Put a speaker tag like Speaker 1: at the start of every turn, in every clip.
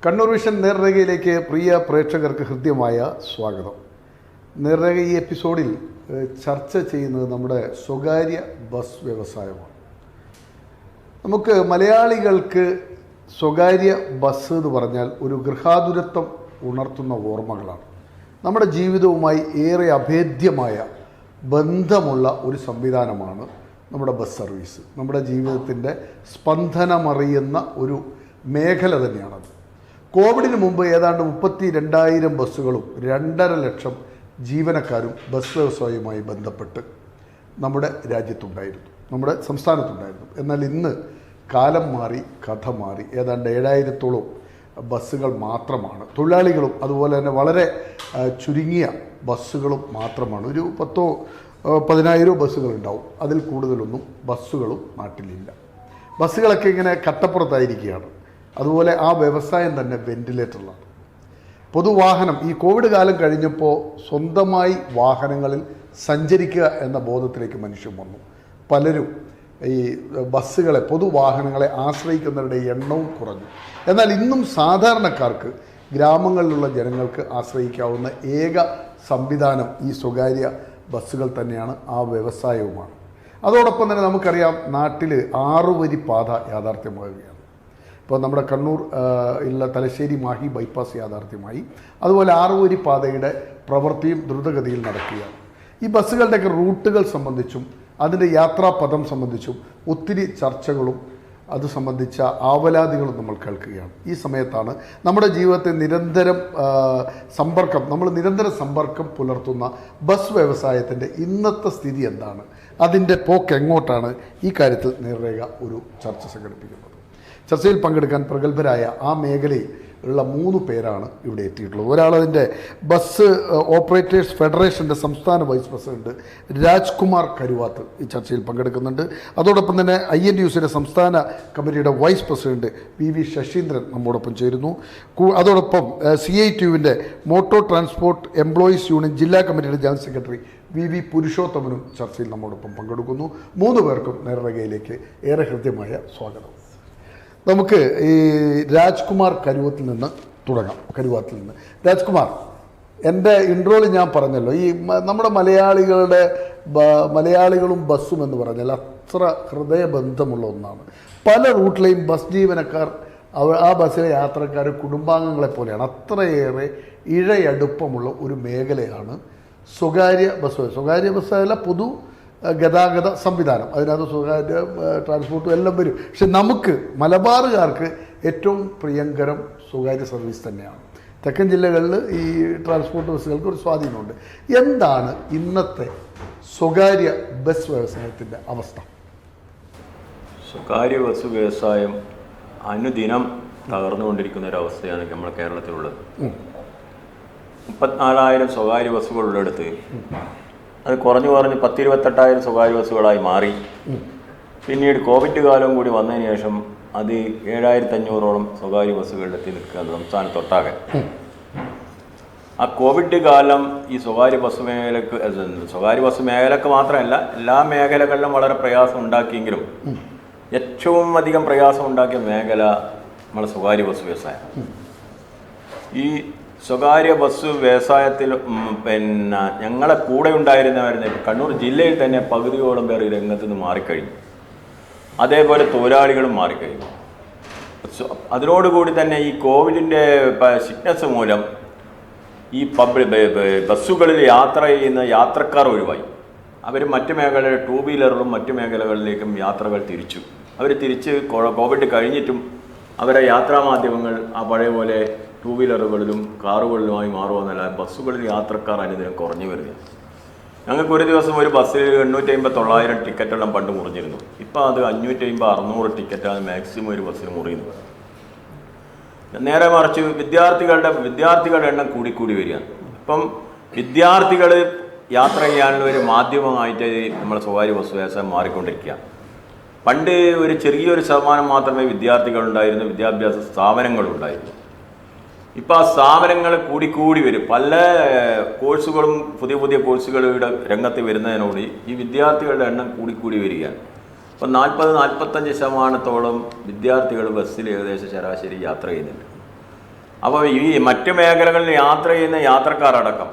Speaker 1: Kannur vision നേർരേഖയിലേക്ക് പ്രിയ പ്രേക്ഷകർക്ക് ഹൃദ്യമായ സ്വാഗതം. നേർരേഖ ഈ എപ്പിസോഡിൽ ചർച്ച ചെയ്യുന്നത് നമ്മുടെ സ്വകാര്യ ബസ് വ്യവസായമാണ്. നമുക്ക് മലയാളികൾക്ക് സ്വകാര്യ ബസ് എന്ന് പറഞ്ഞാൽ ഒരു ഗൃഹാതുരത്വം ഉണർത്തുന്ന ഓർമ്മകളാണ്. നമ്മുടെ ജീവിതവുമായി ഏറെ അഭേദ്യമായ ബന്ധമുള്ള ഒരു സംവിധാനമാണ് നമ്മുടെ ബസ് സർവീസ്. നമ്മുടെ ജീവിതത്തിൻ്റെ സ്പന്ദനമറിയുന്ന ഒരു മേഖല തന്നെയാണത്. കോവിഡിന് മുമ്പ് ഏതാണ്ട് 32,000 ബസ്സുകളും 2.5 ലക്ഷം ജീവനക്കാരും ബസ് വ്യവസായവുമായി ബന്ധപ്പെട്ട് നമ്മുടെ രാജ്യത്തുണ്ടായിരുന്നു, നമ്മുടെ സംസ്ഥാനത്തുണ്ടായിരുന്നു. എന്നാൽ ഇന്ന് കാലം മാറി, കഥ മാറി. ഏതാണ്ട് 7,000-ഓളം ബസ്സുകൾ മാത്രമാണ്, തൊഴിലാളികളും അതുപോലെ തന്നെ വളരെ ചുരുങ്ങിയ ബസ്സുകളും മാത്രമാണ്. ഒരു 10,000-15,000 ബസ്സുകളുണ്ടാവും, അതിൽ കൂടുതലൊന്നും ബസ്സുകളും നാട്ടിലില്ല. ബസ്സുകളൊക്കെ ഇങ്ങനെ കട്ടപ്പുറത്തായിരിക്കുകയാണ്. അതുപോലെ ആ വ്യവസായം തന്നെ വെന്റിലേറ്ററിലാണ്. പൊതുവാഹനം ഈ കോവിഡ് കാലം കഴിഞ്ഞപ്പോൾ സ്വന്തമായി വാഹനങ്ങളിൽ സഞ്ചരിക്കുക എന്ന ബോധത്തിലേക്ക് മനുഷ്യൻ വന്നു. പലരും ഈ ബസ്സുകളെ, പൊതുവാഹനങ്ങളെ ആശ്രയിക്കുന്നവരുടെ എണ്ണവും കുറഞ്ഞു. എന്നാൽ ഇന്നും സാധാരണക്കാർക്ക്, ഗ്രാമങ്ങളിലുള്ള ജനങ്ങൾക്ക് ആശ്രയിക്കാവുന്ന ഏക സംവിധാനം ഈ സ്വകാര്യ ബസ്സുകൾ തന്നെയാണ്, ആ വ്യവസായവുമാണ്. അതോടൊപ്പം തന്നെ നമുക്കറിയാം, നാട്ടിൽ 6 വരി പാത യാഥാർത്ഥ്യമാകുകയാണ്. ഇപ്പോൾ നമ്മുടെ കണ്ണൂർ ഉള്ള തലശ്ശേരി മാഹി ബൈപ്പാസ് യാഥാർത്ഥ്യമായി. അതുപോലെ 6 വരി പാതയുടെ പ്രവൃത്തിയും ദ്രുതഗതിയിൽ നടക്കുകയാണ്. ഈ ബസ്സുകളുടെയൊക്കെ റൂട്ടുകൾ സംബന്ധിച്ചും അതിൻ്റെ യാത്രാപഥം സംബന്ധിച്ചും ഒത്തിരി ചർച്ചകളും അത് സംബന്ധിച്ച ആവലാതികളും നമ്മൾ കേൾക്കുകയാണ്. ഈ സമയത്താണ് നമ്മുടെ ജീവിതത്തെ നമ്മൾ നിരന്തര സമ്പർക്കം പുലർത്തുന്ന ബസ് വ്യവസായത്തിൻ്റെ ഇന്നത്തെ സ്ഥിതി എന്താണ്, അതിൻ്റെ പോക്ക് എങ്ങോട്ടാണ്, ഈ കാര്യത്തിൽ നേർരേഖ ഒരു ചർച്ച സംഘടിപ്പിക്കുന്നത്. ചർച്ചയിൽ പങ്കെടുക്കാൻ പ്രഗത്ഭരായ ആ മേഖലയിൽ ഉള്ള 3 പേരാണ് ഇവിടെ എത്തിയിട്ടുള്ളത്. ഒരാളതിൻ്റെ ബസ് ഓപ്പറേറ്റേഴ്സ് ഫെഡറേഷൻ്റെ സംസ്ഥാന വൈസ് പ്രസിഡന്റ് രാജ്കുമാർ കരുവാത്ത് ഈ ചർച്ചയിൽ പങ്കെടുക്കുന്നുണ്ട്. അതോടൊപ്പം തന്നെ INTUCയുടെ സംസ്ഥാന കമ്മിറ്റിയുടെ വൈസ് പ്രസിഡന്റ് PV ശശീന്ദ്രൻ നമ്മോടൊപ്പം ചേരുന്നു. അതോടൊപ്പം CITUവിൻ്റെ മോട്ടോർ ട്രാൻസ്പോർട്ട് എംപ്ലോയീസ് യൂണിയൻ ജില്ലാ കമ്മിറ്റിയുടെ ജനറൽ സെക്രട്ടറി VV പുരുഷോത്തമനും ചർച്ചയിൽ നമ്മോടൊപ്പം പങ്കെടുക്കുന്നു. 3 പേർക്കും നേർരേഖയിലേക്ക് ഏറെ ഹൃദ്യമായ സ്വാഗതം. നമുക്ക് ഈ രാജ്കുമാർ കരുവത്തിൽ നിന്ന് തുടങ്ങാം. രാജ്കുമാർ, എൻ്റെ ഇൻട്രോയിൽ ഞാൻ പറഞ്ഞല്ലോ, ഈ നമ്മുടെ മലയാളികളും ബസ്സും എന്ന് പറഞ്ഞാൽ അത്ര ഹൃദയബന്ധമുള്ള ഒന്നാണ്. പല റൂട്ടിലെയും ബസ് ജീവനക്കാർ, ആ ബസ്സിലെ യാത്രക്കാർ കുടുംബാംഗങ്ങളെ പോലെയാണ്. അത്രയേറെ ഇഴയടുപ്പമുള്ള ഒരു മേഖലയാണ് സ്വകാര്യ ബസ്സല്ല, പൊതു ഗതാഗത സംവിധാനം. അതിനകത്ത് സ്വകാര്യ ട്രാൻസ്പോർട്ടും എല്ലാം വരും. പക്ഷെ നമുക്ക് മലബാറുകാർക്ക് ഏറ്റവും പ്രിയങ്കരം സ്വകാര്യ സർവീസ് തന്നെയാണ്. തെക്കൻ ജില്ലകളിൽ ഈ ട്രാൻസ്പോർട്ട് ബസ്സുകൾക്ക് ഒരു സ്വാധീനമുണ്ട്. എന്താണ് ഇന്നത്തെ സ്വകാര്യ ബസ് വ്യവസായത്തിൻ്റെ അവസ്ഥ?
Speaker 2: സ്വകാര്യ ബസ് വ്യവസായം അനുദിനം തകർന്നുകൊണ്ടിരിക്കുന്ന ഒരവസ്ഥയാണ് നമ്മുടെ കേരളത്തിലുള്ളത്. 34,000 സ്വകാര്യ ബസ്സുകളുള്ളടുത്ത് അത് കുറഞ്ഞു 10,28,000 സ്വകാര്യ ബസ്സുകളായി മാറി. പിന്നീട് കോവിഡ് കാലം കൂടി വന്നതിന് ശേഷം അത് 7,500ഓളം സ്വകാര്യ ബസ്സുകളിലെത്തി നിൽക്കുകയാണ് സംസ്ഥാനത്തൊട്ടാകെ. ആ കോവിഡ് കാലം ഈ സ്വകാര്യ ബസ് മേഖലക്ക് മാത്രമല്ല, എല്ലാ മേഖലകളിലും വളരെ പ്രയാസം ഉണ്ടാക്കിയെങ്കിലും ഏറ്റവും അധികം പ്രയാസം ഉണ്ടാക്കിയ മേഖല നമ്മുടെ സ്വകാര്യ ബസ് വ്യവസായം. ഈ സ്വകാര്യ ബസ് വ്യവസായത്തിൽ ഞങ്ങളെ കൂടെ ഉണ്ടായിരുന്നവരുന്ന കണ്ണൂർ ജില്ലയിൽ തന്നെ പകുതിയോളം പേർ ഈ രംഗത്ത് നിന്ന് മാറിക്കഴിഞ്ഞു. അതേപോലെ തൊഴിലാളികളും മാറിക്കഴിഞ്ഞു. അതിനോടുകൂടി തന്നെ ഈ കോവിഡിൻ്റെ സിക്നസ് മൂലം ഈ ബസ്സുകളിൽ യാത്ര ചെയ്യുന്ന യാത്രക്കാർ ഒഴിവായി. അവർ മറ്റു മേഖലകളിൽ 2 വീലറിലും മറ്റു മേഖലകളിലേക്കും യാത്രകൾ തിരിച്ചു. അവർ കോവിഡ് കഴിഞ്ഞിട്ടും അവരെ യാത്രാമാധ്യമങ്ങൾ ആ പഴയ പോലെ 2 വീലറുകളിലും കാറുകളിലുമായി മാറുമെന്നല്ല, ബസ്സുകളിൽ യാത്രക്കാർ അനുദിനം കുറഞ്ഞു വരികയാണ്. ഞങ്ങൾക്ക് ഒരു ദിവസം ഒരു ബസ്സിൽ 850-900 ടിക്കറ്റെല്ലാം പണ്ട് മുറിഞ്ഞിരുന്നു. ഇപ്പോൾ അത് 550-600 ടിക്കറ്റാണ് മാക്സിമം ഒരു ബസ്സിൽ മുറിയുന്നത്. നേരെ മറിച്ച് വിദ്യാർത്ഥികളുടെ എണ്ണം കൂടിക്കൂടി വരികയാണ്. ഇപ്പം വിദ്യാർത്ഥികൾ യാത്ര ചെയ്യാനുള്ള ഒരു മാധ്യമമായിട്ട് നമ്മുടെ സ്വകാര്യ ബസ് വ്യവസായം മാറിക്കൊണ്ടിരിക്കുകയാണ്. പണ്ട് ഒരു ചെറിയൊരു ശതമാനം മാത്രമേ വിദ്യാർത്ഥികളുണ്ടായിരുന്നു, വിദ്യാഭ്യാസ സ്ഥാപനങ്ങളുണ്ടായിരുന്നു. ഇപ്പോൾ ആ സ്ഥാപനങ്ങൾ കൂടിക്കൂടി വരും. പല കോഴ്സുകളും പുതിയ കോഴ്സുകളുടെ രംഗത്ത് വരുന്നതിനോട് ഈ വിദ്യാർത്ഥികളുടെ എണ്ണം കൂടിക്കൂടി വരികയാണ്. അപ്പം 40-45% വിദ്യാർത്ഥികൾ ബസ്സിൽ ഏകദേശം ശരാശരി യാത്ര ചെയ്യുന്നുണ്ട്. അപ്പോൾ ഈ മറ്റു മേഖലകളിൽ യാത്ര ചെയ്യുന്ന യാത്രക്കാരടക്കം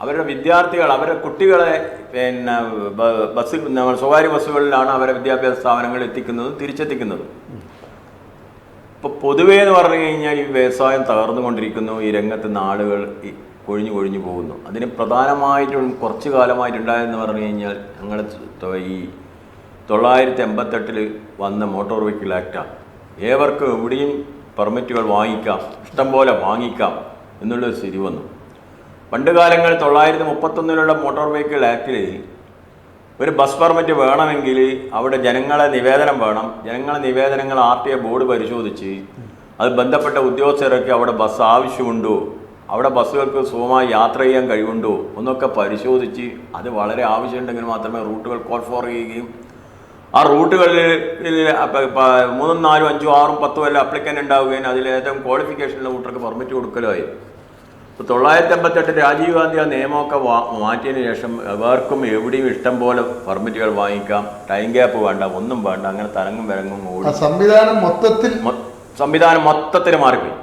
Speaker 2: അവരുടെ വിദ്യാർത്ഥികൾ അവരുടെ കുട്ടികളെ പിന്നെ ബസ് സ്വകാര്യ ബസ്സുകളിലാണ് അവരെ വിദ്യാഭ്യാസ സ്ഥാപനങ്ങളിൽ എത്തിക്കുന്നതും തിരിച്ചെത്തിക്കുന്നതും. ഇപ്പോൾ പൊതുവേ എന്ന് പറഞ്ഞു കഴിഞ്ഞാൽ ഈ വ്യവസായം തകർന്നുകൊണ്ടിരിക്കുന്നു. ഈ രംഗത്ത് നിന്ന് ആളുകൾ കൊഴിഞ്ഞു പോകുന്നു. അതിന് പ്രധാനമായിട്ടും കുറച്ച് കാലമായിട്ടുണ്ടായതെന്ന് പറഞ്ഞു കഴിഞ്ഞാൽ ഞങ്ങൾ ഈ 988 വന്ന മോട്ടോർ വെഹിക്കിൾ ആക്റ്റാണ്. ഏവർക്കും എവിടെയും പെർമിറ്റുകൾ വാങ്ങിക്കാം, ഇഷ്ടം പോലെ വാങ്ങിക്കാം എന്നുള്ളൊരു സ്ഥിതി വന്നു. പണ്ട് കാലങ്ങളിൽ 931 മോട്ടോർ വെഹിക്കിൾ ആക്റ്റിൽ ഒരു ബസ് പെർമിറ്റ് വേണമെങ്കിൽ അവിടെ ജനങ്ങളെ നിവേദനം വേണം. ജനങ്ങളെ നിവേദനങ്ങൾ RTA ബോർഡ് പരിശോധിച്ച് അത് ബന്ധപ്പെട്ട ഉദ്യോഗസ്ഥരൊക്കെ അവിടെ ബസ് ആവശ്യമുണ്ടോ, അവിടെ ബസ്സുകൾക്ക് സുഖമായി യാത്ര ചെയ്യാൻ കഴിവുണ്ടോ എന്നൊക്കെ പരിശോധിച്ച് അത് വളരെ ആവശ്യമുണ്ടെങ്കിൽ മാത്രമേ റൂട്ടുകൾ കോൾ ഫോർ ചെയ്യുകയും ആ റൂട്ടുകളിൽ 3, 4, 5, 6, 10 വല്ല അപ്ലിക്കൻ്റ് ഉണ്ടാവുകയും അതിൽ ഏറ്റവും ക്വാളിഫിക്കേഷനുള്ള റൂട്ടർക്ക് പെർമിറ്റ് കൊടുക്കലായി. ഇപ്പോൾ 988 രാജീവ് ഗാന്ധി ആ നിയമമൊക്കെ മാറ്റിയതിന് ശേഷം എവർക്കും എവിടെയും ഇഷ്ടം പോലെ പെർമിറ്റുകൾ വാങ്ങിക്കാം. ടൈം ഗ്യാപ്പ് വേണ്ട, ഒന്നും വേണ്ട. അങ്ങനെ തരങ്ങും വിലങ്ങും ഓടി സംവിധാനം മൊത്തത്തിൽ മാറിപ്പോയി.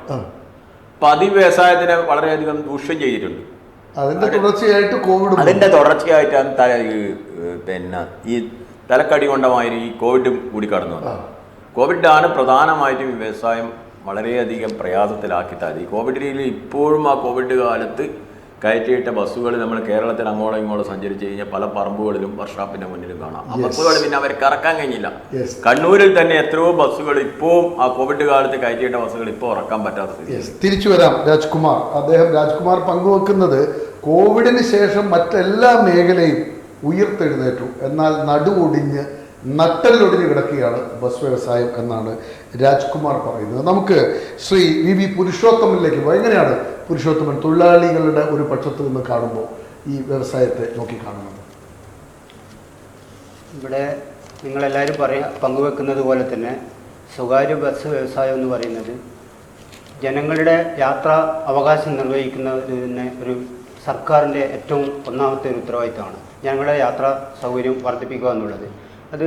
Speaker 2: അപ്പം അത് വ്യവസായത്തിനെ വളരെയധികം ദൂഷ്യം ചെയ്തിട്ടുണ്ട്. അതിൻ്റെ തുടർച്ചയായിട്ടാണ് പിന്നെ ഈ തലക്കടി കൊണ്ടമാതിരി ഈ കോവിഡ് കൂടി കടന്നു വന്നത്. കോവിഡാണ് പ്രധാനമായിട്ടും ഈ വ്യവസായം വളരെയധികം പ്രയാസത്തിലാക്കിത്തത്. ഈ കോവിഡിൽ ഇപ്പോഴും ആ കോവിഡ് കാലത്ത് കയറ്റിയിട്ട ബസ്സുകൾ നമ്മൾ കേരളത്തിൽ അങ്ങോളം ഇങ്ങോളം സഞ്ചരിച്ച് കഴിഞ്ഞാൽ പല പറമ്പുകളിലും വർക്ക്ഷോപ്പിൻ്റെ മുന്നിലും കാണാം. ആ ബസ്സുകൾ പിന്നെ അവർക്ക് ഇറക്കാൻ കഴിഞ്ഞില്ല. കണ്ണൂരിൽ തന്നെ എത്രയോ ബസ്സുകൾ ഇപ്പോഴും ആ കോവിഡ് കാലത്ത് കയറ്റിയിട്ട ബസ്സുകൾ ഇപ്പോൾ ഇറക്കാൻ പറ്റാത്ത സ്ഥിതി.
Speaker 1: തിരിച്ചു വരാം രാജ്കുമാർ പങ്കുവെക്കുന്നത് കോവിഡിന് ശേഷം മറ്റെല്ലാ മേഖലയും ഉയർത്തെഴുന്നേറ്റു, എന്നാൽ നടുവൊടിഞ്ഞ് നട്ടലൊടിഞ്ഞ് കിടക്കുകയാണ് ബസ് വ്യവസായം എന്നാണ് രാജ്കുമാർ പറയുന്നത്. നമുക്ക് ശ്രീ വി പുരുഷോത്തമനിലേക്ക് എങ്ങനെയാണ് പുരുഷോത്തമൻ തൊഴിലാളികളുടെ ഒരു പക്ഷത്ത് നിന്ന് കാണുമ്പോൾ ഈ വ്യവസായത്തെ നോക്കിക്കാണുന്നത്?
Speaker 3: ഇവിടെ നിങ്ങളെല്ലാവരും പങ്കുവെക്കുന്നത് പോലെ തന്നെ സ്വകാര്യ ബസ് വ്യവസായം എന്ന് പറയുന്നത് ജനങ്ങളുടെ യാത്രാ അവകാശം നിർവഹിക്കുന്നതിന് ഒരു സർക്കാരിൻ്റെ ഏറ്റവും ഒന്നാമത്തെ ഒരു ഉത്തരവാദിത്തമാണ് ജനങ്ങളുടെ യാത്രാ സൗകര്യം വർദ്ധിപ്പിക്കുക എന്നുള്ളത്. അത്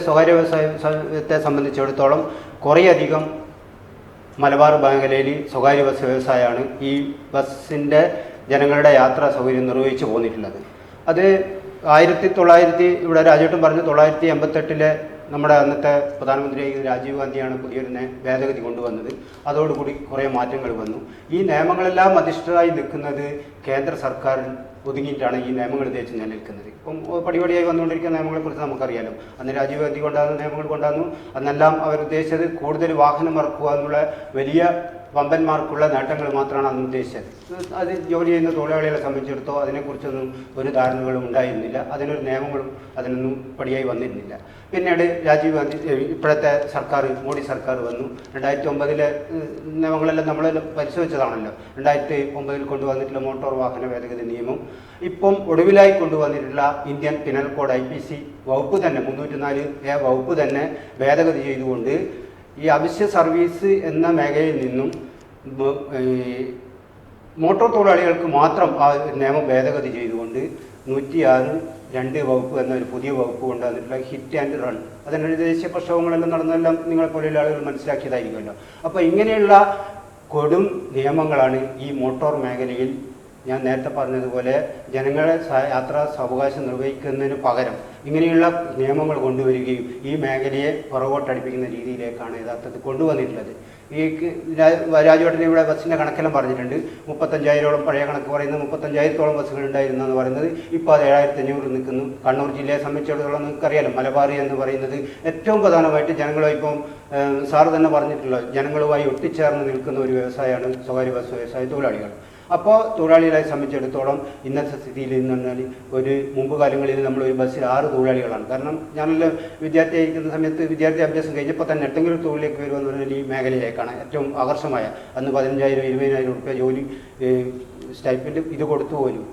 Speaker 3: സ്വകാര്യ വ്യവസായത്തെ സംബന്ധിച്ചിടത്തോളം കുറേയധികം മലബാർ മേഖലയിൽ സ്വകാര്യ ബസ് വ്യവസായമാണ് ഈ ബസ്സിൻ്റെ ജനങ്ങളുടെ യാത്രാ സൗകര്യം നിർവഹിച്ചു പോന്നിട്ടുള്ളത്. അത് 1900 ഇവിടെ രാജേട്ടൻ പറഞ്ഞു 988 നമ്മുടെ അന്നത്തെ പ്രധാനമന്ത്രി രാജീവ് ഗാന്ധിയാണ് പുതിയൊരു ഭേദഗതി കൊണ്ടുവന്നത്. അതോടുകൂടി കുറേ മാറ്റങ്ങൾ വന്നു. ഈ നിയമങ്ങളെല്ലാം അധിഷ്ഠിതമായി നിൽക്കുന്നത് കേന്ദ്ര സർക്കാരിൽ ഒതുങ്ങിയിട്ടാണ് ഈ നിയമങ്ങൾ തേച്ച് നിലനിൽക്കുന്നത്. ഇപ്പം പടിപടിയായി വന്നുകൊണ്ടിരിക്കുന്ന നിയമങ്ങളെക്കുറിച്ച് നമുക്കറിയാലോ. അന്ന് രാജീവ് ഗാന്ധി കൊണ്ടുവന്ന നിയമങ്ങൾ കൊണ്ടുവന്നു. അന്നെല്ലാം അവരുദ്ദേശിച്ചത് കൂടുതൽ വാഹനം ഇറക്കുക എന്നുള്ള വലിയ വമ്പന്മാർക്കുള്ള നേട്ടങ്ങൾ മാത്രമാണ് അന്ന് ഉദ്ദേശിച്ചത്. അത് ജോലി ചെയ്യുന്ന തൊഴിലാളികളെ സംബന്ധിച്ചിടത്തോളം അതിനെക്കുറിച്ചൊന്നും ഒരു ധാരണകളും ഉണ്ടായിരുന്നില്ല. അതിനൊരു നിയമങ്ങളും അതിനൊന്നും പടിയായി വന്നിരുന്നില്ല. പിന്നീട് രാജീവ് ഗാന്ധി ഇപ്പോഴത്തെ സർക്കാർ മോഡി സർക്കാർ വന്നു. 2009 നിയമങ്ങളെല്ലാം നമ്മൾ പരിശോധിച്ചതാണല്ലോ. 2009 കൊണ്ടുവന്നിട്ടുള്ള മോട്ടോർ വാഹന ഭേദഗതി നിയമം, ഇപ്പം ഒടുവിലായി കൊണ്ടുവന്നിട്ടുള്ള ഇന്ത്യൻ പിനൽ കോഡ് IPC വകുപ്പ് തന്നെ 304A വകുപ്പ് തന്നെ ഭേദഗതി ചെയ്തുകൊണ്ട് ഈ അവശ്യ സർവീസ് എന്ന മേഖലയിൽ നിന്നും മോട്ടോർ തൊഴിലാളികൾക്ക് മാത്രം ആ നിയമം ഭേദഗതി ചെയ്തുകൊണ്ട് 106(2) വകുപ്പ് എന്നൊരു പുതിയ വകുപ്പ് കൊണ്ടുവന്നിട്ടുള്ള ഹിറ്റ് ആൻഡ് റൺ. അതിനൊരു ദേശീയ പ്രക്ഷോഭങ്ങളെല്ലാം നടന്നെല്ലാം നിങ്ങളെപ്പോലെയുള്ള ആളുകൾ മനസ്സിലാക്കിയതായിരിക്കുമല്ലോ. അപ്പോൾ ഇങ്ങനെയുള്ള കൊടും നിയമങ്ങളാണ് ഈ മോട്ടോർ മേഖലയിൽ ഞാൻ നേരത്തെ പറഞ്ഞതുപോലെ ജനങ്ങളെ യാത്രാ സാവകാശം നിർവഹിക്കുന്നതിന് പകരം ഇങ്ങനെയുള്ള നിയമങ്ങൾ കൊണ്ടുവരികയും ഈ മേഖലയെ പുറകോട്ടടിപ്പിക്കുന്ന രീതിയിലേക്കാണ് യഥാർത്ഥത്തിൽ കൊണ്ടുവന്നിട്ടുള്ളത്. ഈ രാജുവേട്ടൻ ഇവിടെ ബസ്സിൻ്റെ കണക്കെല്ലാം പറഞ്ഞിട്ടുണ്ട്. 35,000ഓളം പഴയ കണക്ക് പറയുന്നത് 35,000ഓളം ബസ്സുകൾ ഉണ്ടായിരുന്നെന്ന് പറയുന്നത് ഇപ്പോൾ അത് 7,500 നിൽക്കുന്നു. കണ്ണൂർ ജില്ലയെ സംബന്ധിച്ചിടത്തോളം നിങ്ങൾക്കറിയാലോ, മലബാറി എന്ന് പറയുന്നത് ഏറ്റവും പ്രധാനമായിട്ട് ജനങ്ങളുമായി ഇപ്പം സാറ് തന്നെ പറഞ്ഞിട്ടുള്ള ജനങ്ങളുമായി ഒട്ടിച്ചേർന്ന് നിൽക്കുന്ന ഒരു വ്യവസായമാണ് സ്വകാര്യ ബസ് വ്യവസായ തൊഴിലാളികൾ. അപ്പോൾ തൊഴിലാളികളെ സംബന്ധിച്ചിടത്തോളം ഇന്നത്തെ സ്ഥിതിയിൽ എന്ന് പറഞ്ഞാൽ ഒരു മുമ്പ് കാലങ്ങളിൽ നമ്മളൊരു ബസ്സിൽ 6 തൊഴിലാളികളാണ്. കാരണം ഞാനെല്ലാം വിദ്യാർത്ഥി ആയിരിക്കുന്ന സമയത്ത് വിദ്യാർത്ഥി അഭ്യാസം കഴിഞ്ഞപ്പോൾ തന്നെ എന്തെങ്കിലും തൊഴിലേക്ക് വരുമെന്ന് പറഞ്ഞാൽ ഈ മേഖലയിലേക്കാണ് ഏറ്റവും ആകർഷമായ. അന്ന് 15,000 20,000 രൂപ ജോലി സ്റ്റൈപ്പൻഡ് ഇത് കൊടുത്തു പോലും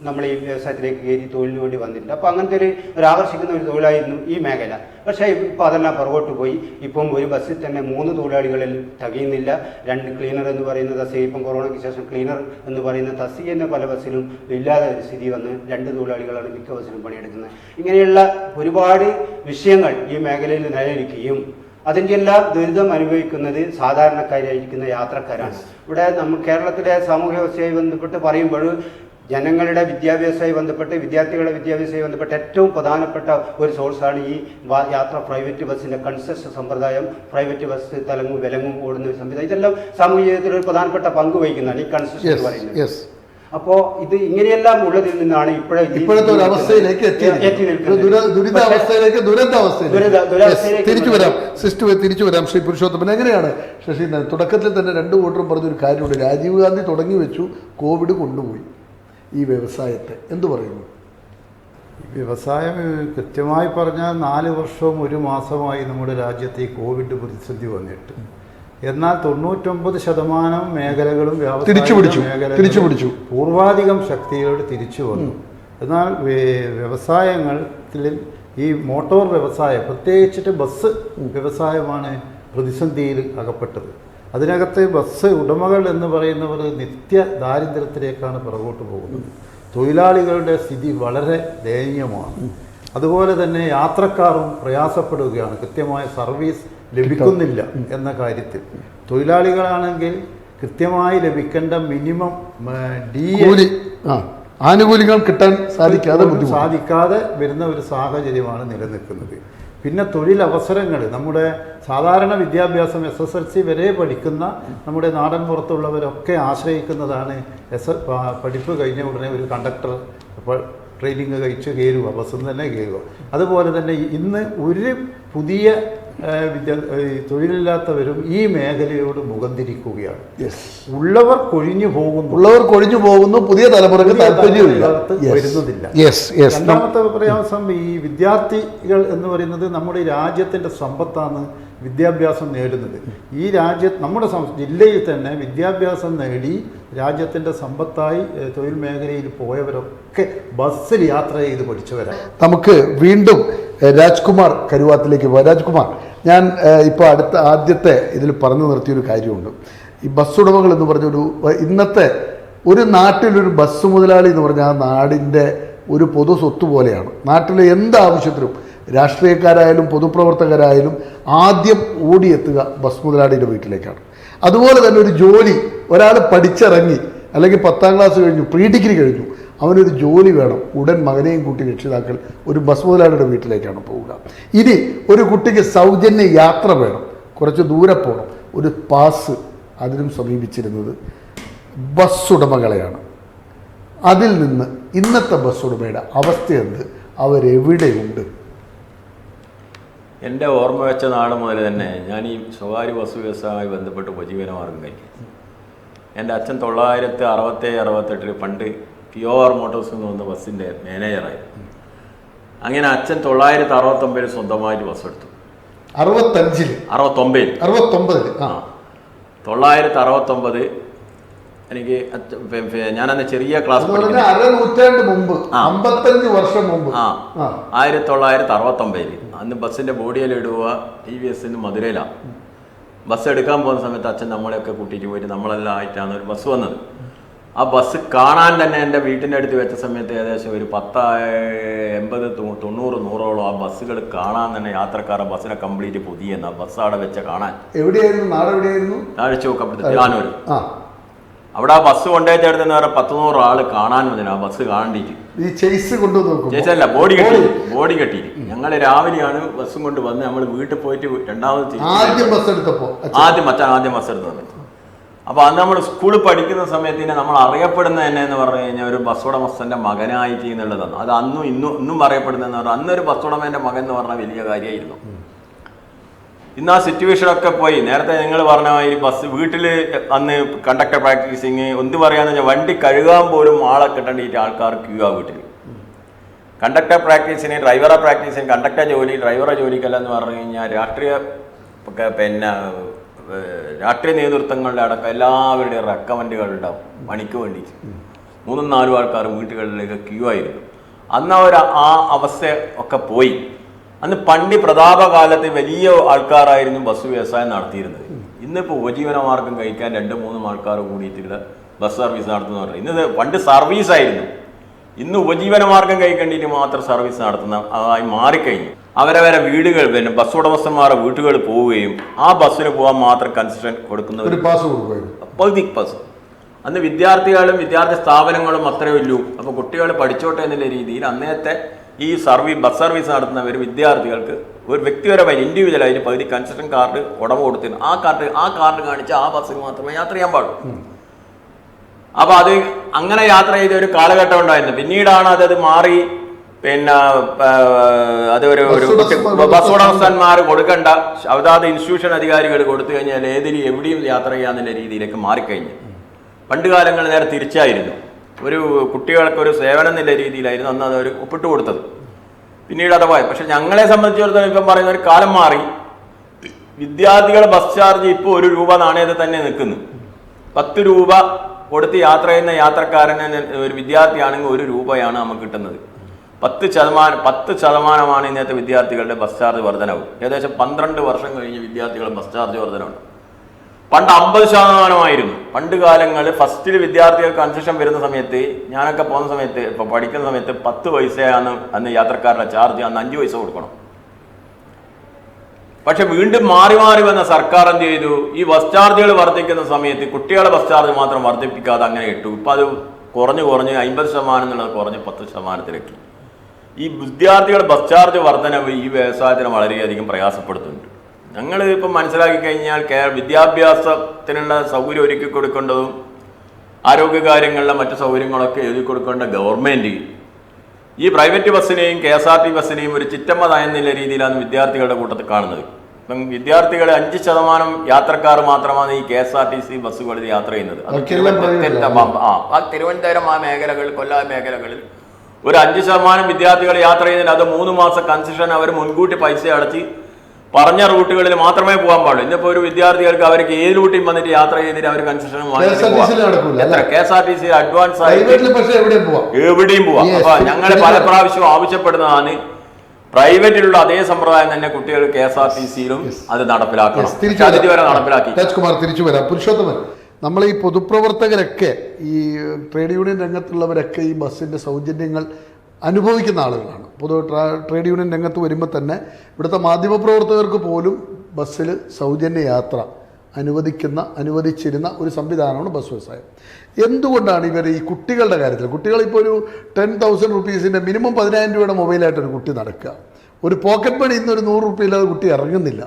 Speaker 3: നമ്മൾ ഈ വ്യവസായത്തിലേക്ക് കയറി തൊഴിലിന് വേണ്ടി വന്നിട്ടുണ്ട്. അപ്പോൾ അങ്ങനത്തെ ഒരു ആകർഷിക്കുന്ന ഒരു തൊഴിലായിരുന്നു ഈ മേഖല. പക്ഷേ ഇപ്പോൾ അതെല്ലാം പുറകോട്ട് പോയി. ഇപ്പം ഒരു ബസ്സിൽ തന്നെ 3 തൊഴിലാളികളിൽ തികയുന്നില്ല. 2 ക്ലീനർ എന്ന് പറയുന്ന തസ്തിക, ഇപ്പം കൊറോണയ്ക്ക് ശേഷം ക്ലീനർ എന്ന് പറയുന്ന തസ്തിക തന്നെ പല ബസ്സിലും ഇല്ലാതെ ഒരു സ്ഥിതി വന്ന് 2 തൊഴിലാളികളാണ് മിക്ക ബസ്സിലും പണിയെടുക്കുന്നത്. ഇങ്ങനെയുള്ള ഒരുപാട് വിഷയങ്ങൾ ഈ മേഖലയിൽ നിലനിൽക്കുകയും അതിൻ്റെ എല്ലാം ദുരിതം അനുഭവിക്കുന്നത് സാധാരണക്കാരായിരിക്കുന്ന യാത്രക്കാരാണ്. ഇവിടെ നമ്മൾ കേരളത്തിലെ സാമൂഹ്യ വ്യവസ്ഥയുമായി ബന്ധപ്പെട്ട് പറയുമ്പോൾ ജനങ്ങളുടെ വിദ്യാഭ്യാസവുമായി ബന്ധപ്പെട്ട് വിദ്യാർത്ഥികളുടെ വിദ്യാഭ്യാസവുമായി ബന്ധപ്പെട്ട് ഏറ്റവും പ്രധാനപ്പെട്ട ഒരു സോഴ്സാണ് ഈ യാത്ര. പ്രൈവറ്റ് ബസ്സിൻ്റെ കൺസെഷൻ സമ്പ്രദായം, പ്രൈവറ്റ് ബസ് തലങ്ങും വിലങ്ങും ഓടുന്ന ഒരു സംവിധാനം, ഇതെല്ലാം സാമൂഹ്യ ജീവിതത്തിൽ ഒരു പ്രധാനപ്പെട്ട പങ്ക് വഹിക്കുന്നതാണ് ഈ കൺസെഷൻ എന്ന് പറയുന്നത്. അപ്പോൾ ഇത് ഇങ്ങനെയെല്ലാം ഉള്ളതിൽ നിന്നാണ്
Speaker 1: ഇപ്പോഴത്തെ ഒരു അവസ്ഥയിലേക്ക് തിരിച്ചു വരാം. ശ്രീ പുരുഷോത്തമൻ, എങ്ങനെയാണ് ശശി? തുടക്കത്തിൽ തന്നെ രണ്ടു കൂട്ടരും പറഞ്ഞൊരു കാര്യമുണ്ട്. രാജീവ് ഗാന്ധി തുടങ്ങി വെച്ചു, കോവിഡ് കൊണ്ടുപോയി ഈ വ്യവസായത്തെ. എന്തു പറയുന്നു?
Speaker 4: വ്യവസായം കൃത്യമായി പറഞ്ഞാൽ 4 വർഷവും 1 മാസമായി നമ്മുടെ രാജ്യത്ത് ഈ കോവിഡ് പ്രതിസന്ധി വന്നിട്ട്. എന്നാൽ 99% മേഖലകളും
Speaker 1: തിരിച്ചുപിടിച്ചു
Speaker 4: പൂർവാധികം ശക്തിയോട് തിരിച്ചു വന്നു. എന്നാൽ വ്യവസായങ്ങളിൽ ഈ മോട്ടോർ വ്യവസായം, പ്രത്യേകിച്ചിട്ട് ബസ് വ്യവസായമാണ് പ്രതിസന്ധിയിൽ അകപ്പെട്ടത്. അതിനകത്ത് ബസ് ഉടമകൾ എന്ന് പറയുന്നവർ നിത്യ ദാരിദ്ര്യത്തിലേക്കാണ് പുറകോട്ട് പോകുന്നത്. തൊഴിലാളികളുടെ സ്ഥിതി വളരെ ദയനീയമാണ്. അതുപോലെ തന്നെ യാത്രക്കാരും പ്രയാസപ്പെടുകയാണ്. കൃത്യമായ സർവീസ് ലഭിക്കുന്നില്ല എന്ന കാര്യത്തിൽ. തൊഴിലാളികളാണെങ്കിൽ കൃത്യമായി ലഭിക്കേണ്ട മിനിമം
Speaker 1: ആനുകൂല്യങ്ങൾ കിട്ടാൻ
Speaker 4: സാധിക്കാതെ വരുന്ന ഒരു സാഹചര്യമാണ് നിലനിൽക്കുന്നത്. പിന്നെ തൊഴിലവസരങ്ങൾ, നമ്മുടെ സാധാരണ വിദ്യാഭ്യാസം SSLC വരെ പഠിക്കുന്ന നമ്മുടെ നാടൻ പുറത്തുള്ളവരൊക്കെ ആശ്രയിക്കുന്നതാണ് പഠിപ്പ് കഴിഞ്ഞ ഉടനെ ഒരു കണ്ടക്ടർ ട്രെയിനിങ് കഴിച്ച് കയറുക, ബസ്സിൽ തന്നെ കയറുക. അതുപോലെ തന്നെ ഇന്ന് ഒരു പുതിയ തൊഴിലില്ലാത്തവരും ഈ മേഖലയോട് മുഖം തിരിക്കുകയാണ്. ഉള്ളവർ കൊഴിഞ്ഞു പോകുന്നു, പുതിയ തലമുറക്ക് വരുന്നതില്ല. രണ്ടാമത്തെ പ്രയാസം, ഈ വിദ്യാർത്ഥികൾ എന്ന് പറയുന്നത് നമ്മുടെ രാജ്യത്തിൻ്റെ സമ്പത്താണ് വിദ്യാഭ്യാസം നേടുന്നത്. ഈ നമ്മുടെ ജില്ലയിൽ തന്നെ വിദ്യാഭ്യാസം നേടി രാജ്യത്തിൻ്റെ സമ്പത്തായി തൊഴിൽ മേഖലയിൽ പോയവരൊക്കെ ബസ്സിൽ യാത്ര ചെയ്ത് പഠിച്ചവരാണ്.
Speaker 1: നമുക്ക് വീണ്ടും രാജ്കുമാർ കരുവാത്തിലേക്ക് പോകാം. രാജ്കുമാർ, ഞാൻ ഇപ്പോൾ ആദ്യത്തെ ഇതിൽ പറഞ്ഞു നിർത്തിയൊരു കാര്യമുണ്ട്. ഈ ബസ് ഉടമകൾ എന്ന് പറഞ്ഞൊരു, ഇന്നത്തെ ഒരു നാട്ടിലൊരു ബസ് മുതലാളി എന്ന് പറഞ്ഞാൽ ആ നാടിൻ്റെ ഒരു പൊതു സ്വത്ത് പോലെയാണ്. നാട്ടിലെ എന്താവശ്യത്തിനും രാഷ്ട്രീയക്കാരായാലും പൊതുപ്രവർത്തകരായാലും ആദ്യം ഓടിയെത്തുക ബസ് മുതലാളിയുടെ വീട്ടിലേക്കാണ്. അതുപോലെ തന്നെ ഒരു ജോലി, ഒരാൾ പഠിച്ചിറങ്ങി അല്ലെങ്കിൽ 10ാം ക്ലാസ് കഴിഞ്ഞു, പ്രീ ഡിഗ്രി കഴിഞ്ഞു, അവനൊരു ജോലി വേണം, ഉടൻ മകനെയും കൂട്ടി രക്ഷിതാക്കൾ ഒരു ബസ് മുതലാളിയുടെ വീട്ടിലേക്കാണ് പോവുക. ഇനി ഒരു കുട്ടിക്ക് സൗജന്യ യാത്ര വേണം, കുറച്ച് ദൂരെ പോകണം, ഒരു പാസ്, അതിനും സമീപിച്ചിരുന്നത് ബസ് ഉടമകളെയാണ്. അതിൽ നിന്ന് ഇന്നത്തെ ബസ് ഉടമയുടെ അവസ്ഥ എന്ത്? അവരെവിടെയുണ്ട്?
Speaker 2: എൻ്റെ ഓർമ്മ വെച്ച നാൾ മുതൽ തന്നെ ഞാൻ ഈ സ്വകാര്യ ബസ് വ്യവസായവുമായി ബന്ധപ്പെട്ട് ഉപജീവനമാർഗം കഴിക്കും. എൻ്റെ അച്ഛൻ 1967-68 പണ്ട് PR മോട്ടോഴ്സ് എന്ന് വന്ന ബസ്സിൻ്റെ മാനേജറായിരുന്നു. അങ്ങനെ അച്ഛൻ 1969 സ്വന്തമായിട്ട് ബസ് എടുത്തു. 1969 എനിക്ക് ഞാനന്ന് ചെറിയ ക്ലാസ് 1969 അന്ന് ബസ്സിന്റെ ബോഡിയിൽ ഇടുക TVS മധുരയിലാണ്. ബസ് എടുക്കാൻ പോകുന്ന സമയത്ത് അച്ഛൻ നമ്മളെയൊക്കെ കൂട്ടിയിട്ട് പോയിട്ട് നമ്മളെല്ലാം ആയിട്ടാണ് ഒരു ബസ് വന്നത്. ആ ബസ് കാണാൻ തന്നെ എൻ്റെ വീട്ടിൻ്റെ അടുത്ത് വെച്ച സമയത്ത് ഏകദേശം ഒരു 80-90-100 ആ ബസ്സുകൾ കാണാൻ തന്നെ യാത്രക്കാരെ ബസ്സിനെ കംപ്ലീറ്റ് പുതിയ ബസ് അവിടെ വെച്ച കാണാൻ.
Speaker 1: എവിടെയായിരുന്നു?
Speaker 2: താഴ്ചവെക്കപ്പെടുത്തി തിരുവാനൂര്. അവിടെ ആ ബസ് കൊണ്ടുപോയിട്ടെടുത്തെന്ന് പറഞ്ഞാൽ 100-100 ആള് കാണാൻ വന്നില്ല ആ ബസ് കാണണ്ടിട്ട്. ചേച്ചല്ല, ബോഡി കെട്ടിയിട്ട് ഞങ്ങൾ രാവിലെയാണ് ബസ്സും കൊണ്ട് വന്ന് നമ്മൾ വീട്ടിൽ പോയിട്ട് രണ്ടാമത് ആദ്യം ബസ് എടുത്തത്. അപ്പൊ അന്ന് നമ്മൾ സ്കൂളിൽ പഠിക്കുന്ന സമയത്ത് തന്നെ നമ്മൾ അറിയപ്പെടുന്ന തന്നെ എന്ന് പറഞ്ഞു കഴിഞ്ഞാൽ ഒരു ബസ് ഉടമസ്ഥന്റെ മകനായിട്ട് എന്നുള്ളതാണ്. അത് അന്നും ഇന്നും അറിയപ്പെടുന്നതെന്ന് പറഞ്ഞാൽ അന്നൊരു ബസ് ഉടമേന്റെ മകൻ എന്ന് പറഞ്ഞാൽ വലിയ കാര്യമായിരുന്നു. ഇന്ന് ആ സിറ്റുവേഷനൊക്കെ പോയി. നേരത്തെ നിങ്ങൾ പറഞ്ഞ ഈ ബസ് വീട്ടിൽ അന്ന് കണ്ടക്ടർ പ്രാക്ടീസിങ് എന്ത് പറയാന്ന് വെച്ചാൽ വണ്ടി കഴുകാൻ പോലും ആളെ കിട്ടേണ്ടിയിട്ട് ആൾക്കാർ ക്യൂ ആ വീട്ടിൽ. കണ്ടക്ടർ പ്രാക്ടീസിന്, ഡ്രൈവറെ പ്രാക്ടീസിന്, കണ്ടക്ടർ ജോലി, ഡ്രൈവറെ ജോലിക്കല്ല എന്ന് പറഞ്ഞു കഴിഞ്ഞാൽ രാഷ്ട്രീയ നേതൃത്വങ്ങളുടെ അടക്കം എല്ലാവരുടെയും റെക്കമെൻഡുകൾ ഉണ്ടാവും പണിക്ക് വേണ്ടിയിട്ട്. 3-4 ആൾക്കാർ വീട്ടുകളിലേക്ക് ക്യൂ ആയിരുന്നു. അന്ന് ആ അവസ്ഥ ഒക്കെ പോയി. അന്ന് പണ്ട് പ്രതാപകാലത്ത് വലിയ ആൾക്കാരായിരുന്നു ബസ് വ്യവസായം നടത്തിയിരുന്നത്. ഇന്നിപ്പോൾ ഉപജീവനമാർഗം കഴിക്കാൻ 2-3 ആൾക്കാർ കൂടിയിട്ടുള്ള ബസ് സർവീസ് നടത്തുന്ന പറഞ്ഞത്. ഇന്ന് പണ്ട് സർവീസായിരുന്നു, ഇന്ന് ഉപജീവനമാർഗം കഴിക്കേണ്ടിയിട്ട് മാത്രം സർവീസ് നടത്തുന്ന അതായി മാറിക്കഴിഞ്ഞു. അവരവരെ വീടുകൾ പിന്നെ ബസ് ഉടമസ്ഥന്മാരുടെ വീട്ടുകൾ പോവുകയും ആ ബസ്സിന് പോകാൻ മാത്രം കൺസെഷൻ കൊടുക്കുന്ന
Speaker 1: ഒരു പാസ് കൊടുക്കുമായിരുന്നു.
Speaker 2: പകുതി ബസ്. അന്ന് വിദ്യാർത്ഥികളും വിദ്യാർത്ഥി സ്ഥാപനങ്ങളും അത്രയേ ഉള്ളൂ. അപ്പോൾ കുട്ടികൾ പഠിച്ചോട്ടെ എന്നുള്ള രീതിയിൽ അന്നേരത്തെ ഈ ബസ് സർവീസ് നടത്തുന്നവർ വിദ്യാർത്ഥികൾക്ക് ഒരു വ്യക്തിപരമായി ഇൻഡിവിജ്വലായിട്ട് പകുതി കൺസെഷൻ കാർഡ് ഉടമ കൊടുത്തിരുന്നു. ആ കാർഡ് കാണിച്ച് ആ ബസ്സിൽ മാത്രമേ യാത്ര ചെയ്യാൻ പാടുള്ളൂ. അപ്പോൾ അത് അങ്ങനെ യാത്ര ചെയ്ത ഒരു കാലഘട്ടം ഉണ്ടായിരുന്നു. പിന്നീടാണ് അത് മാറി. പിന്നെ അതൊരു ബസ് ഉടമസ്ഥന്മാർ കൊടുക്കേണ്ട അതാത് ഇൻസ്റ്റിറ്റ്യൂഷൻ അധികാരികൾ കൊടുത്തു കഴിഞ്ഞാൽ എവിടെയും യാത്ര ചെയ്യാന്നുള്ള രീതിയിലേക്ക് മാറിക്കഴിഞ്ഞു. പണ്ട് കാലങ്ങളിൽ നേരെ തിരിച്ചായിരുന്നു. ഒരു കുട്ടികൾക്കൊരു സേവനം എന്നുള്ള രീതിയിലായിരുന്നു അന്ന് അതൊരു ഒപ്പിട്ട് കൊടുത്തത്. പിന്നീട് അത് പോയി. പക്ഷെ ഞങ്ങളെ സംബന്ധിച്ചിടത്തോളം ഇപ്പം പറയുന്ന ഒരു കാലം മാറി. വിദ്യാർത്ഥികളുടെ ബസ് ചാർജ് ഇപ്പോൾ 1 രൂപ നാണയത്തിൽ തന്നെ നിൽക്കുന്നു. 10 രൂപ കൊടുത്ത് യാത്ര ചെയ്യുന്ന യാത്രക്കാരന് ഒരു വിദ്യാർത്ഥിയാണെങ്കിൽ 1 രൂപയാണ് നമുക്ക് കിട്ടുന്നത്. 10% ഇന്നത്തെ വിദ്യാർത്ഥികളുടെ ബസ് ചാർജ് വർധനവ്. ഏകദേശം 12 വർഷം കഴിഞ്ഞ് വിദ്യാർത്ഥികളുടെ ബസ് ചാർജ് വർധനവുണ്ട്. പണ്ട് 50% പണ്ട് കാലങ്ങളിൽ ഫസ്റ്റിൽ വിദ്യാർത്ഥികൾക്ക് കൺസെഷൻ വരുന്ന സമയത്ത്, ഞാനൊക്കെ പോകുന്ന സമയത്ത്, ഇപ്പോൾ പഠിക്കുന്ന സമയത്ത് 10 പൈസയാണ് അന്ന് യാത്രക്കാരുടെ ചാർജ്. അന്ന് 5 പൈസ കൊടുക്കണം. പക്ഷെ വീണ്ടും മാറി വന്ന സർക്കാർ എന്ത് ചെയ്തു? ഈ ബസ് ചാർജുകൾ വർദ്ധിക്കുന്ന സമയത്ത് കുട്ടികളുടെ ബസ് ചാർജ് മാത്രം വർദ്ധിപ്പിക്കാതെ അങ്ങനെ ഇട്ടു. ഇപ്പം അത് കുറഞ്ഞ് 50% എന്നുള്ളത് കുറഞ്ഞ് 10%. ഈ വിദ്യാർത്ഥികളുടെ ബസ് ചാർജ് വർധനവ് ഈ വ്യവസായത്തിന് വളരെയധികം പ്രയാസപ്പെടുത്തുന്നുണ്ട്. ഞങ്ങൾ ഇപ്പം മനസ്സിലാക്കി കഴിഞ്ഞാൽ വിദ്യാഭ്യാസത്തിനുള്ള സൗകര്യം ഒരുക്കി കൊടുക്കേണ്ടതും ആരോഗ്യകാര്യങ്ങളിലെ മറ്റു സൗകര്യങ്ങളൊക്കെ എഴുതി കൊടുക്കേണ്ട ഗവൺമെൻറ് ഈ പ്രൈവറ്റ് ബസ്സിനെയും KSRT ബസ്സിനെയും ഒരു ചിറ്റമ്മ നയെന്നുള്ള രീതിയിലാണ് വിദ്യാർത്ഥികളുടെ കൂട്ടത്തിൽ കാണുന്നത്. ഇപ്പം വിദ്യാർത്ഥികളെ 5% യാത്രക്കാർ മാത്രമാണ് ഈ KSRTC ബസ്സുകളിൽ യാത്ര ചെയ്യുന്നത്. തിരുവനന്തപുരം ആ മേഖലകൾ, കൊല്ലം മേഖലകളിൽ ഒരു 5% വിദ്യാർത്ഥികൾ യാത്ര ചെയ്യുന്നതിന് അത് 3 മാസം കൺസെഷൻ അവർ മുൻകൂട്ടി പൈസ അടച്ച് പറഞ്ഞ റൂട്ടുകളിൽ മാത്രമേ പോകാൻ പാടുള്ളൂ. ഇന്നിപ്പോൾ ഒരു വിദ്യാർത്ഥികൾക്ക് അവർക്ക് ഏത് റൂട്ടിൽ വന്നിട്ട് യാത്ര ചെയ്തിട്ട് അവർ കൺസെഷൻ KSRTC അഡ്വാൻസ് ആയിട്ട് എവിടെയും പോവാം. അപ്പൊ ഞങ്ങൾ പല പ്രാവശ്യവും ആവശ്യപ്പെടുന്നതാണ് പ്രൈവറ്റിലുള്ള അതേ സമ്പ്രദായം തന്നെ കുട്ടികൾ KSRTCയിലും അത് നടപ്പിലാക്കണം. ഇതുവരെ നടപ്പിലാക്കി.
Speaker 1: രാജ്കുമാർ തിരിച്ചു വരാം. പുരുഷോത്തമൻ, നമ്മൾ ഈ പൊതുപ്രവർത്തകരൊക്കെ ഈ ട്രേഡ് യൂണിയൻ രംഗത്തുള്ളവരൊക്കെ ഈ ബസ്സിൻ്റെ സൗജന്യങ്ങൾ അനുഭവിക്കുന്ന ആളുകളാണ്. ട്രേഡ് യൂണിയൻ രംഗത്ത് വരുമ്പോൾ തന്നെ ഇവിടുത്തെ മാധ്യമപ്രവർത്തകർക്ക് പോലും ബസ്സിൽ സൗജന്യ യാത്ര അനുവദിച്ചിരുന്ന ഒരു സംവിധാനമാണ് ബസ് വ്യവസായം. എന്തുകൊണ്ടാണ് ഇവർ ഈ കുട്ടികളുടെ കാര്യത്തിൽ, കുട്ടികളിപ്പോൾ ഒരു 10,000 റുപ്പീസിൻ്റെ മിനിമം 10,000 രൂപയുടെ മൊബൈലായിട്ടൊരു കുട്ടി നടക്കുക, ഒരു പോക്കറ്റ് മണി ഇന്നൊരു 100 റുപ്യ ഇല്ലാതെ കുട്ടി ഇറങ്ങുന്നില്ല.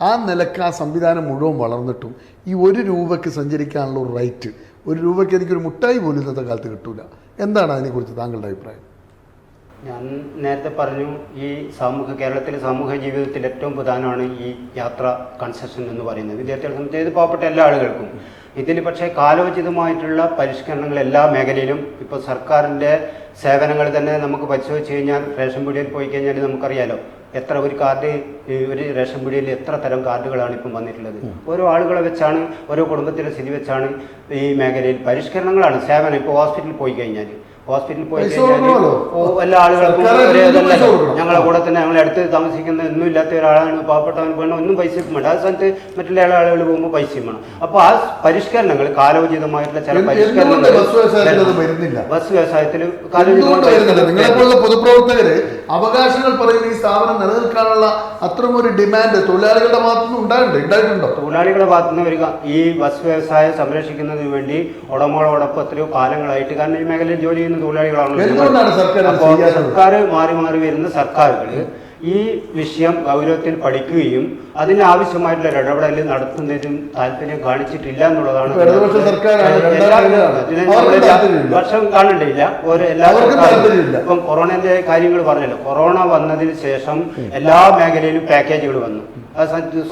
Speaker 1: ആ നിലക്ക് ആ സംവിധാനം മുഴുവൻ വളർന്നിട്ടും ഈ 1 രൂപയ്ക്ക് സഞ്ചരിക്കാനുള്ള ഒരു റൈറ്റ്, 1 രൂപയ്ക്ക് എനിക്കൊരു മുട്ടായി പോലും ഇന്നത്തെ കാലത്ത് കിട്ടൂല. എന്താണ് അതിനെക്കുറിച്ച് താങ്കളുടെ അഭിപ്രായം?
Speaker 3: ഞാൻ നേരത്തെ പറഞ്ഞു, ഈ കേരളത്തിലെ സാമൂഹ്യ ജീവിതത്തിൽ ഏറ്റവും പ്രധാനമാണ് ഈ യാത്ര കൺസെഷൻ എന്ന് പറയുന്നത്. വിദ്യാർത്ഥികളെ സംബന്ധിച്ച് പാവപ്പെട്ട എല്ലാ ആളുകൾക്കും. ഇതിൽ പക്ഷേ കാലോചിതമായിട്ടുള്ള പരിഷ്കരണങ്ങൾ എല്ലാ മേഖലയിലും ഇപ്പോൾ സർക്കാരിൻ്റെ സേവനങ്ങൾ തന്നെ നമുക്ക് പരിശോധിച്ച് കഴിഞ്ഞാൽ റേഷൻ പീടികയിൽ പോയി കഴിഞ്ഞാൽ നമുക്കറിയാലോ എത്ര ഒരു റേഷൻ പീടികയിൽ എത്ര തരം കാർഡുകളാണ് ഇപ്പം വന്നിട്ടുള്ളത്. ഓരോ ആളുകളെ വെച്ചാണ്, ഓരോ കുടുംബത്തിലെ സ്ഥിതി വെച്ചാണ് ഈ മേഖലയിൽ പരിഷ്കരണങ്ങളാണ് സേവനം. ഇപ്പോൾ ഹോസ്പിറ്റലിൽ പോയി കഴിഞ്ഞാൽ എല്ലാ ആളുകൾക്കും ഞങ്ങളെ കൂടെ തന്നെ ഞങ്ങളെ അടുത്ത് താമസിക്കുന്ന ഒന്നും ഇല്ലാത്ത ഒരാളാണ്, പാവപ്പെട്ടവൻ വേണം, ഒന്നും പൈസയും വേണ്ട. ആ സ്ഥലത്ത് മറ്റുള്ള ആളുകൾ പോകുമ്പോൾ പൈസയും വേണം. അപ്പോൾ ആ പരിഷ്കരണങ്ങൾ, കാലോചിതമായിട്ടുള്ള ചില പരിഷ്കരണങ്ങൾ ബസ് വ്യവസായത്തിൽ
Speaker 1: പൊതുപ്രവർത്തകര് അവകാശങ്ങൾ പറയുന്ന ഈ സ്ഥാപനം നിലനിൽക്കാനുള്ള അത്തരമൊരു ഡിമാൻഡ് തൊഴിലാളികളുടെ ഭാഗത്തുനിന്ന് ഉണ്ടായിട്ടുണ്ടോ?
Speaker 3: തൊഴിലാളികളുടെ ഭാഗത്തുനിന്ന് വരിക ഈ ബസ് വ്യവസായം സംരക്ഷിക്കുന്നതിന് വേണ്ടി ഉടമകളോടൊപ്പം എത്രയോ കാലങ്ങളായിട്ട്, കാരണം ഈ മേഖലയിൽ ജോലി ചെയ്യുന്ന തൊഴിലാളികളാണ്. അപ്പോൾ സർക്കാർ മാറി വരുന്ന സർക്കാരുകൾ ഈ വിഷയം ഗൗരവത്തിൽ പഠിക്കുകയും അതിനാവശ്യമായിട്ടുള്ള ഇടപെടൽ നടത്തുന്നതിനും താല്പര്യം കാണിച്ചിട്ടില്ല എന്നുള്ളതാണ്. വർഷം കാണണ്ടില്ല ഇപ്പം കൊറോണന്റെ കാര്യങ്ങൾ പറഞ്ഞല്ലോ. കൊറോണ വന്നതിന് ശേഷം എല്ലാ മേഖലയിലും പാക്കേജുകൾ വന്നു.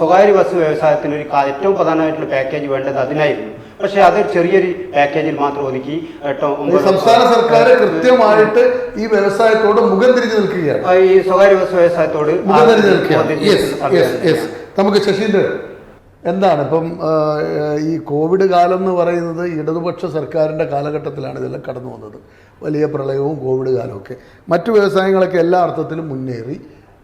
Speaker 3: സ്വകാര്യ ബസ് വ്യവസായത്തിന് ഏറ്റവും പ്രധാനമായിട്ടുള്ള പാക്കേജ് വേണ്ടത് അതിനായിരുന്നു. പക്ഷെ അത് ചെറിയൊരു പാക്കേജിൽ മാത്രം ഒതുക്കി.
Speaker 1: സംസ്ഥാന സർക്കാർ കൃത്യമായിട്ട് ഈ വ്യവസായത്തോട് മുഖം തിരിഞ്ഞു നിൽക്കുകയാണ്.
Speaker 3: ഈ സ്വകാര്യ ബസ് വ്യവസായത്തോട്
Speaker 1: നമുക്ക് ശശീന്ദ്രൻ, എന്താണ് ഇപ്പം ഈ കോവിഡ് കാലം എന്ന് പറയുന്നത് ഇടതുപക്ഷ സർക്കാരിൻ്റെ കാലഘട്ടത്തിലാണ് ഇതെല്ലാം കടന്നു വന്നത്. വലിയ പ്രളയവും കോവിഡ് കാലമൊക്കെ മറ്റു വ്യവസായങ്ങളൊക്കെ എല്ലാ അർത്ഥത്തിലും മുന്നേറി